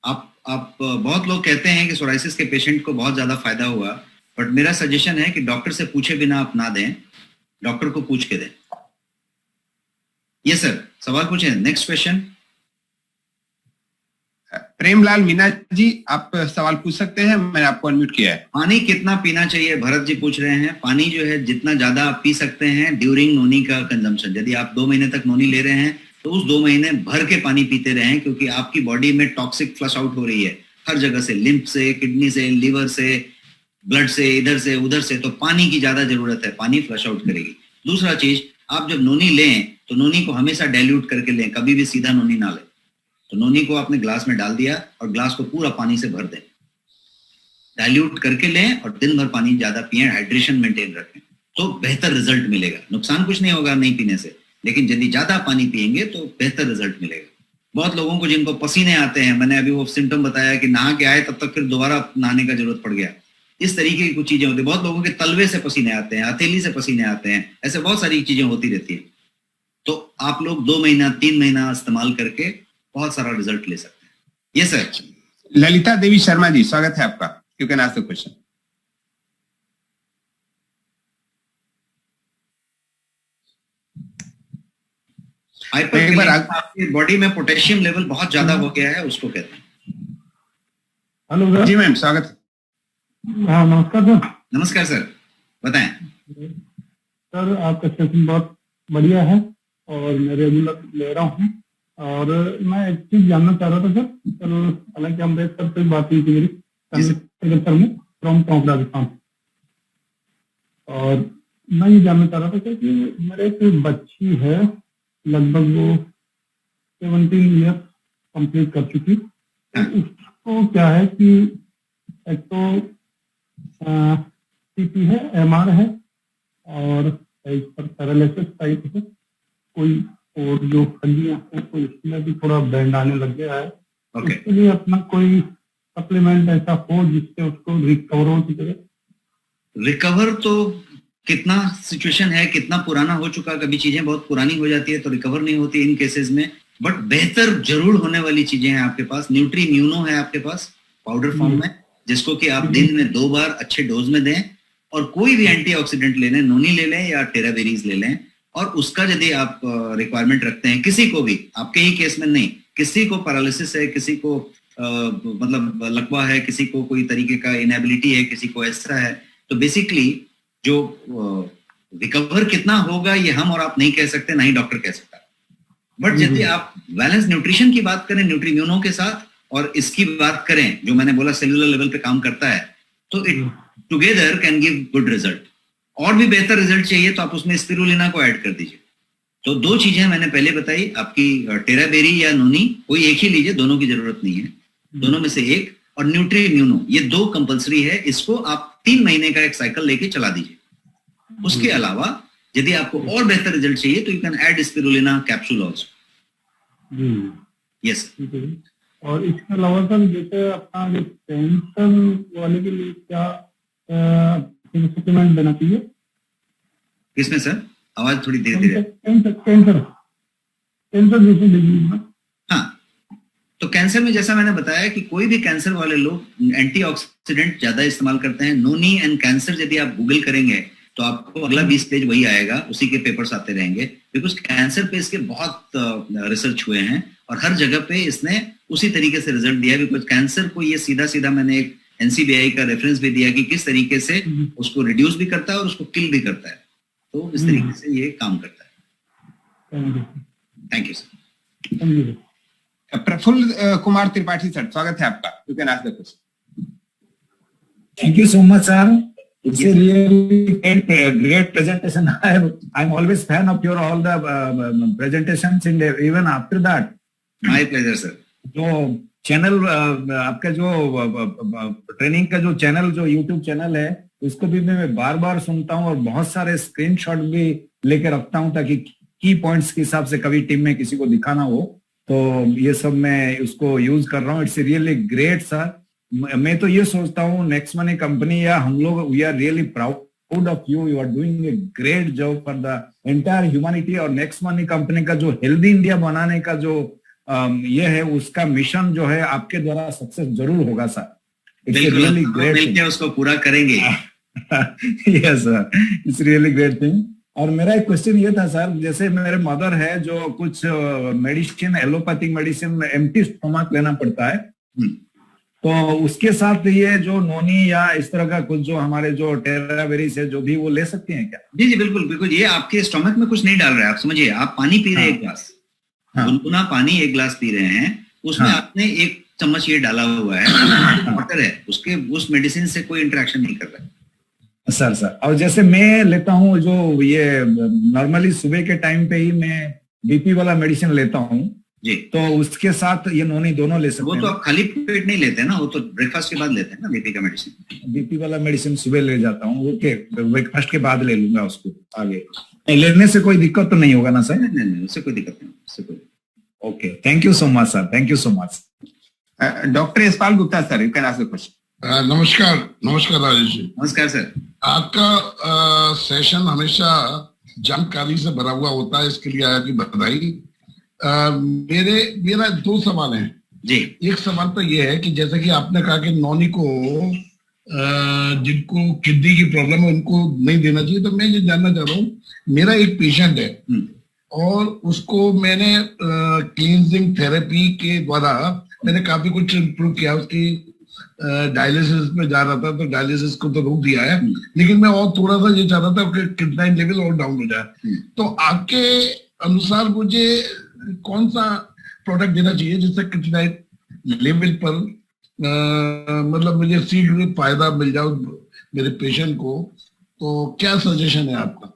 आप बहुत लोग कहते हैं कि सोराइसिस के पेशेंट को बहुत ज्यादा फायदा हुआ, बट मेरा सजेशन है कि डॉक्टर से पूछे बिना आप ना दें, डॉक्टर को पूछ के दें। ये सर सवाल पूछे, नेक्स्ट क्वेश्चन। प्रेमलाल मीना जी, आप सवाल पूछ सकते हैं, मैंने आपको अनम्यूट किया है। पानी कितना पीना चाहिए, भरत जी पूछ रहे हैं। पानी जो है जितना ज्यादा आप पी सकते हैं ड्यूरिंग नोनी का कंजम्पशन, यदि आप 2 महीने तक नोनी ले रहे हैं तो उस 2 महीने भर के पानी पीते रहें, क्योंकि आपकी बॉडी में टॉक्सिक फ्लश आउट हो रही है हर जगह से, लिम्फ से, किडनी से, लीवर से, ब्लड से, इधर से उधर से, तो पानी की ज्यादा जरूरत है, पानी फ्लश आउट करेगी। दूसरा चीज, आप जब नोनी लें तो नोनी को हमेशा डाइल्यूट करके लें, कभी भी सीधा नोनी ना लें। तो नोनी को आपने ग्लास में डाल दिया और ग्लास को पूरा पानी से भर दें, डाइल्यूट करके लें और दिन भर पानी ज्यादा पिए, हाइड्रेशन मेंटेन रखें, तो बेहतर रिजल्ट मिलेगा। नुकसान कुछ नहीं होगा नहीं पीने से, लेकिन यदि ज्यादा पानी पिएंगे तो बेहतर रिजल्ट मिलेगा। बहुत लोगों को जिनको पसीने आते हैं, मैंने अभी वो सिम्टम बताया कि नहा के आए तब तक फिर दोबारा नहाने का जरूरत पड़ गया, इस तरीके की कुछ चीजें होती है। बहुत लोगों के तलवे से पसीने आते हैं, हथेली से पसीने आते हैं, ऐसे बहुत सारी चीजें होती रहती है। तो आप लोग 2 महीना 3 महीना इस्तेमाल करके बहुत सारा रिजल्ट ले सकते हैं। ये सर। ललिता देवी शर्मा जी, स्वागत है आपका, you can ask the question. आपकी बॉडी में पोटेशियम लेवल बहुत ज्यादा हो गया है, उसको कहते हैं। हेलो जी मैम, स्वागत है। हाँ नमस्कार सर। नमस्कार सर, बताएं। सर आपका सेशन बहुत बढ़िया है और मैं रेगुलर ले रहा हूँ, और मैं एक चीज जानना चाह रहा था सर, हालांकि अमृत सर से बात हुई थी मेरी सर में फ्रॉम टॉप राजस्थान, और मैं ये जानना चाह रहा था कि मेरे एक बच्ची है, लगभग वो 17 ईयर्स कंप्लीट कर चुकी, तो उसको क्या है कि एक तो सीपी है, एमआर है, और एक पर पैरालिसिस टाइप है, कोई और जो हड्डियां हैं तो इसमें भी थोड़ा बैंड आने लग गया है। ओके, इसके लिए अपना कोई सप्लीमेंट ऐसा हो जिससे उसको रिकवर हो सके? रिकवर तो कितना सिचुएशन है, कितना पुराना हो चुका, कभी चीजें बहुत पुरानी हो जाती है तो रिकवर नहीं होती इन केसेस में, बट बेहतर जरूर होने वाली चीजें हैं आपके पास। न्यूट्री म्यूनो है आपके पास पाउडर फॉर्म में, जिसको कि आप दिन में 2 बार अच्छे डोज में दें, और कोई भी एंटीऑक्सीडेंट ले लें, नोनी ले लें या टेराबेरीज ले लें, और उसका यदि आप रिक्वायरमेंट रखते हैं, किसी को भी, आपके ही केस में नहीं, किसी को पैरालिसिस है, किसी को मतलब लकवा है, किसी को कोई तरीके का इनएबिलिटी है, किसी को ऐसा है, तो बेसिकली जो रिकवर कितना होगा ये हम और आप नहीं कह सकते, ना ही डॉक्टर कह सकता। बट यदि आप बैलेंस न्यूट्रिशन की बात करें न्यूट्रीम्यूनो के साथ, और इसकी बात करें जो मैंने बोला सेलुलर लेवल पे काम करता है, तो it together can give good result. और भी बेहतर रिजल्ट चाहिए तो आप उसमें स्पिरुलिना को ऐड कर दीजिए। तो 2 चीजें मैंने पहले बताई आपकी, टेराबेरी या नोनी, कोई एक ही लीजिए, दोनों की जरूरत नहीं है, दोनों में से एक, और न्यूट्रीम्यूनो, ये 2 कंपलसरी है। इसको आप 3 महीने का एक साइकिल लेके चला दीजिए। उसके अलावा यदि आपको और बेहतर रिजल्ट चाहिए तो you can add spirulina capsule also. Yes. और इसके अलावा सर जैसे अपना जो कैंसर वाले के लिए क्या सप्लीमेंट देना चाहिए? किसमें सर? आवाज थोड़ी धीरे धीरे। कैंसर जैसे डिजीज में। हाँ, तो कैंसर में जैसा मैंने बताया कि कोई भी कैंसर वाले लोग एंटीऑक्सीडेंट ज्यादा इस्तेमाल करते हैं। नोनी एंड कैंसर यदि आप गूगल करेंगे तो आपको अगला 20 पेज वही आएगा, उसी के पेपर्स आते रहेंगे, बिकॉज कैंसर पे इसके बहुत रिसर्च हुए हैं और हर जगह पे इसने उसी तरीके से रिजल्ट दिया। बिकॉज कैंसर को ये सीधा सीधा मैंने एक NCBI का रेफरेंस भी दिया कि किस तरीके से उसको रिड्यूस भी करता है और उसको किल भी करता है, तो इस तरीके से ये काम करता है। Thank you sir. Prafulla Kumar Tripathi sir, स्वागत है आपका। You can ask the question. Thank you so much, sir. It's a really great presentation. I'm always fan of your all the presentations, and even after that. My pleasure, sir. जो channel आपका जो training का जो channel, जो YouTube channel है, उसको भी मैं बार बार सुनता हूँ और बहुत सारे स्क्रीनशॉट भी लेके रखता हूँ ताकि की पॉइंट्स के हिसाब से कभी टीम में किसी को दिखाना हो तो ये सब मैं उसको यूज कर रहा हूँ। It's really great sir. मैं तो ये सोचता हूँ नेक्स्ट मनी कंपनी या हम लोग, we are really proud of you. You are doing a great job for the entire humanity. और नेक्स्ट मनी कंपनी का जो हेल्दी इंडिया बनाने का जो ये है, उसका मिशन जो है आपके द्वारा सक्सेस जरूर होगा सर। It's really great. मिलके उसको पूरा करेंगे। Yes sir, it's really great thing. और मेरा एक क्वेश्चन ये था सर, जैसे मेरे मदर है जो कुछ medicine, allopathic medicine empty stomach लेना पड़ता है, तो उसके साथ ये जो नोनी या इस तरह का कुछ जो हमारे जो टेराबेरीज है जो भी वो ले सकते हैं क्या? जी जी बिल्कुल बिल्कुल। ये आपके स्टोमक में कुछ नहीं डाल रहा है। आप समझिए, आप पानी पी रहे हैं, 1 ग्लास गुनगुना पानी 1 ग्लास पी रहे हैं, उसमें आपने 1 चम्मच ये डाला हुआ है, वाटर है, उसके उस मेडिसिन से कोई इंटरेक्शन नहीं कर रहा है सर। और जैसे मैं लेता हूँ जो ये नॉर्मली सुबह के टाइम पे ही मैं बीपी वाला मेडिसिन लेता हूँ जी, तो उसके साथ ये नोनी दोनों ले सकते हैं? वो तो आप खाली पेट नहीं लेते ना, वो तो ब्रेकफास्ट के बाद लेते हैं ना बीपी का मेडिसिन। बीपी वाला मेडिसिन सुबह ले जाता हूँ, ओके, ब्रेकफास्ट के बाद ले लूंगा उसको आगे। लेने से कोई दिक्कत तो नहीं होगा ना सर? नहीं, उससे कोई दिक्कत नहीं, उससे कोई। Okay, thank you so much sir, thank you so much. Doctor Yashpal Gupta sir, you can ask the question. नमस्कार राजेश जी। नमस्कार सर। आपका सेशन हमेशा जानकारी से भरा हुआ होता है, इसके लिए आपकी बधाई। मेरा 2 सवाल हैं जी। एक सवाल तो ये है कि जैसे कि आपने कहा कि नॉनी को जिनको किडनी की प्रॉब्लम है उनको नहीं देना चाहिए, तो मैं ये जानना चाह रहा हूँ, मेरा एक पेशेंट है और उसको मैंने क्लींजिंग थेरेपी के द्वारा मैंने काफी कुछ इम्प्रूव किया। उसकी डायलिसिस पे जा रहा था तो डायलिसिस को तो रोक दिया है, लेकिन मैं और थोड़ा सा ये चाह रहा था कि किडनी लेवल और डाउन हो जाए। तो आपके अनुसार मुझे कौन सा प्रोडक्ट देना चाहिए जिससे किडनी लेवल पर मतलब मुझे शीघ्र फायदा मिल जाए मेरे पेशेंट को? तो क्या सजेशन है आपका?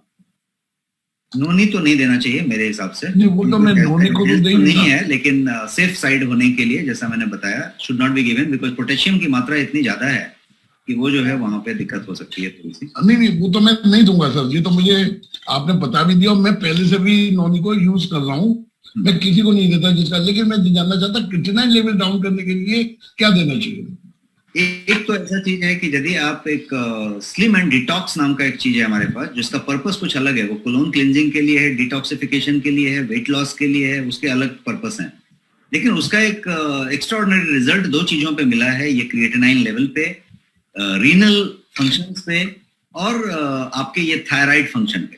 नोनी तो नहीं देना चाहिए मेरे हिसाब से। नहीं, वो तो मैं नोनी को तो नहीं है, लेकिन सेफ साइड होने के लिए जैसा मैंने बताया, should not be given because potassium की मात्रा इतनी ज्यादा है कि वो जो है वहां पे दिक्कत हो सकती है थोड़ी सी। नहीं, वो तो मैं नहीं दूंगा सर, ये तो मुझे आपने बता भी दिया, और मैं पहले से भी नॉनी को यूज कर रहा हूँ, मैं किसी को नहीं देता जिसका, लेकिन मैं जानना चाहता क्रिएटिनिन लेवल डाउन करने के लिए क्या देना चाहिए। एक तो ऐसा चीज है कि यदि आप एक स्लिम एंड डिटॉक्स नाम का एक चीज है हमारे पास, जिसका पर्पस कुछ अलग है, वो कोलोन क्लिनजिंग के लिए है, डिटॉक्सिफिकेशन के लिए है, वेट लॉस के लिए है, उसके अलग पर्पस हैं। लेकिन उसका एक एक्स्ट्राऑर्डिनरी रिजल्ट दो चीजों पे मिला है, ये क्रिएटिनिन लेवल पे, रीनल फंक्शंस पे, और आपके ये थायराइड फंक्शन पे,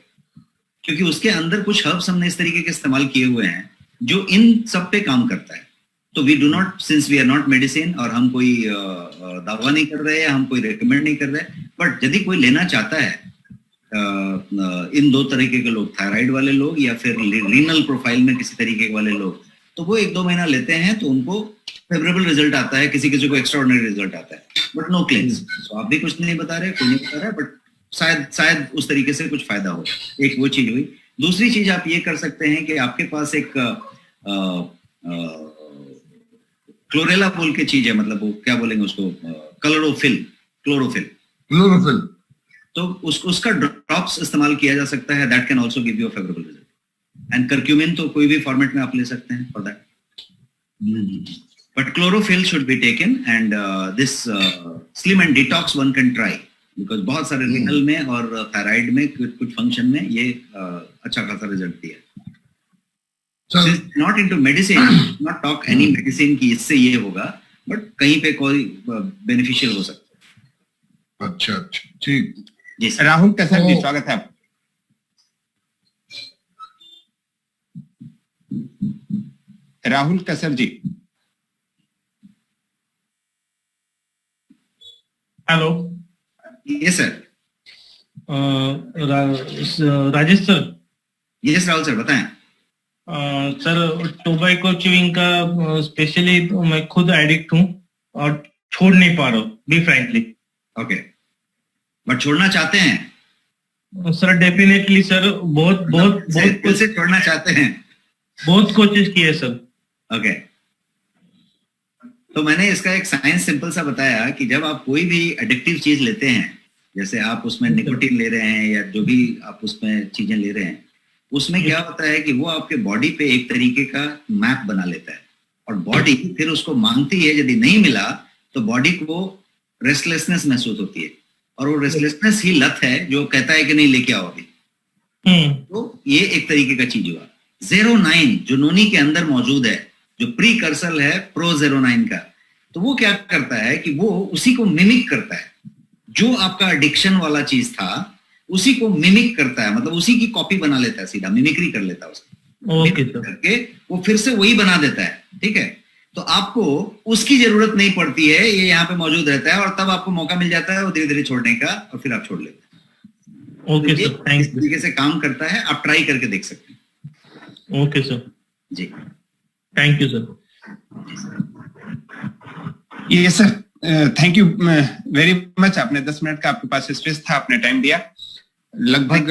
क्योंकि उसके अंदर कुछ हर्ब्स हमने इस तरीके के इस्तेमाल किए हुए हैं जो इन सब पे काम करता है। तो we do not, since we are not medicine, और हम कोई दावा नहीं कर रहे हैं, हम कोई रिकमेंड नहीं कर रहे, बट यदि कोई लेना चाहता है, इन दो तरीके के लोग, थायराइड वाले लोग या फिर रीनल प्रोफाइल में किसी तरीके वाले लोग, तो वो 1-2 महीना लेते हैं तो उनको फेवरेबल रिजल्ट आता है, किसी किसी को एक्स्ट्राऑर्डिनरी रिजल्ट आता है, बट नो क्लेम्स। तो आप भी कुछ नहीं बता रहे, कोई नहीं बता रहा है, बट शायद उस तरीके से कुछ फायदा हो। एक वो चीज हुई। दूसरी चीज आप ये कर सकते हैं कि आपके पास एक क्लोरेला बोल के चीज है, मतलब वो क्या बोलेंगे उसको, क्लोरोफिल, तो उसका ड्रॉप्स इस्तेमाल किया जा सकता है, that can also give you a favourable result. And curcumin तो कोई भी फॉर्मेट में आप ले सकते हैं for that, but chlorophyll should be taken, and this slim and detox one can try, because बहुत सारे रीनल में और थायराइड में कुछ फंक्शन में ये अच्छा खासा रिजल्ट दिया। Not into medicine, not talk any medicine की इससे ये होगा, बट कहीं पे कोई बेनिफिशियल हो सकता है। अच्छा, ठीक जी सर। राहुल कसर जी, स्वागत है आपका। Rahul Kasar ji. Hello. Yes sir. Rajesh sir. Yes Rahul sir, बताएं। सर, टोबैको च्यूइंग का स्पेशली मैं खुद एडिक्ट हूँ और छोड़ नहीं पा रहा हूँ, बी फ्रैंकली। ओके, बट छोड़ना चाहते हैं? सर डेफिनेटली सर, बहुत से छोड़ना चाहते हैं? बहुत कोशिश की है सर। ओके, तो मैंने इसका एक साइंस सिंपल सा बताया कि जब आप कोई भी एडिक्टिव चीज लेते हैं, जैसे आप उसमें निकोटीन ले रहे हैं या जो भी आप उसमें चीजें ले रहे हैं, उसमें क्या होता है कि वो आपके बॉडी पे एक तरीके का मैप बना लेता है, और बॉडी फिर उसको मांगती है, यदि नहीं मिला तो बॉडी को रेस्टलेसनेस महसूस होती है, और वो रेस्टलेसनेस ही लत है जो कहता है कि नहीं लेके आओ अभी। तो ये एक तरीके का चीज हुआ। 09 जो नोनी के अंदर मौजूद है, जो प्रीकर्सर है प्रो-09 का, तो वो क्या करता है कि वो उसी को मिमिक करता है, जो आपका एडिक्शन वाला चीज था उसी को मिमिक करता है, मतलब उसी की कॉपी बना लेता है, सीधा मिमिक्री कर लेता है उसकी। Okay sir. करके वो फिर से वही बना देता है, ठीक है। तो आपको उसकी जरूरत नहीं पड़ती है, ये यहाँ पे मौजूद रहता है, और तब आपको मौका मिल जाता है वो धीरे धीरे छोड़ने का, और फिर आप छोड़ लेते हैं। ओके सर, थैंक इस तरीके से काम करता है, आप ट्राई करके देख सकते हैं। Okay sir ji, thank you sir. ये sir, thank you very much. आपने 10 मिनट का आपके पास स्पेस था, आपने टाइम दिया। लगभग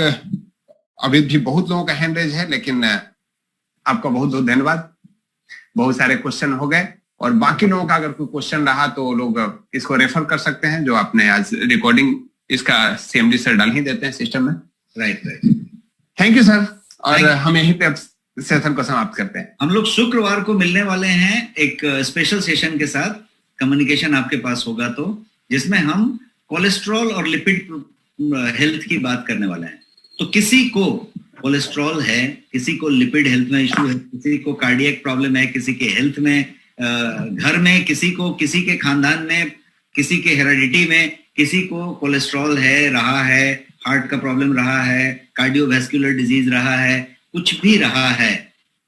अभी भी बहुत लोगों का हैंड रेज है, लेकिन आपका बहुत बहुत धन्यवाद। बहुत सारे क्वेश्चन हो गए, और बाकी लोगों का अगर कोई क्वेश्चन रहा तो लोग इसको रेफर कर सकते हैं, जो आपने आज रिकॉर्डिंग इसका CMD सर डाल ही देते हैं सिस्टम में। राइट। थैंक यू सर, और हम यहीं पे सेशन को समाप्त करते हैं। हम लोग शुक्रवार को मिलने वाले हैं एक स्पेशल सेशन के साथ, कम्युनिकेशन आपके पास होगा तो, जिसमें हम कोलेस्ट्रॉल और लिपिड हेल्थ की बात करने वाले हैं। तो किसी को कोलेस्ट्रॉल है, किसी को लिपिड हेल्थ में इशू है, किसी को कार्डियक प्रॉब्लम है, किसी के हेल्थ में, घर में किसी को, किसी के खानदान में, किसी के हेरिडिटी में किसी को कोलेस्ट्रॉल है, रहा है, हार्ट का प्रॉब्लम रहा है, कार्डियोवैस्कुलर डिजीज रहा है, कुछ भी रहा है,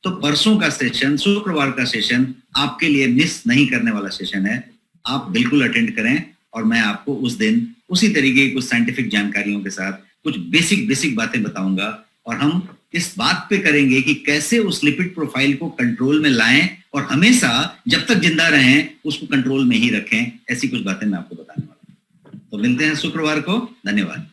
तो परसों का सेशन, शुक्रवार का सेशन आपके लिए मिस नहीं करने वाला सेशन है। आप बिल्कुल अटेंड करें, और मैं आपको उस दिन उसी तरीके की कुछ साइंटिफिक जानकारियों के साथ कुछ बेसिक बातें बताऊंगा, और हम इस बात पे करेंगे कि कैसे उस लिपिड प्रोफाइल को कंट्रोल में लाएं, और हमेशा जब तक जिंदा रहें उसको कंट्रोल में ही रखें। ऐसी कुछ बातें मैं आपको बताने वाला हूं। तो मिलते हैं शुक्रवार को। धन्यवाद।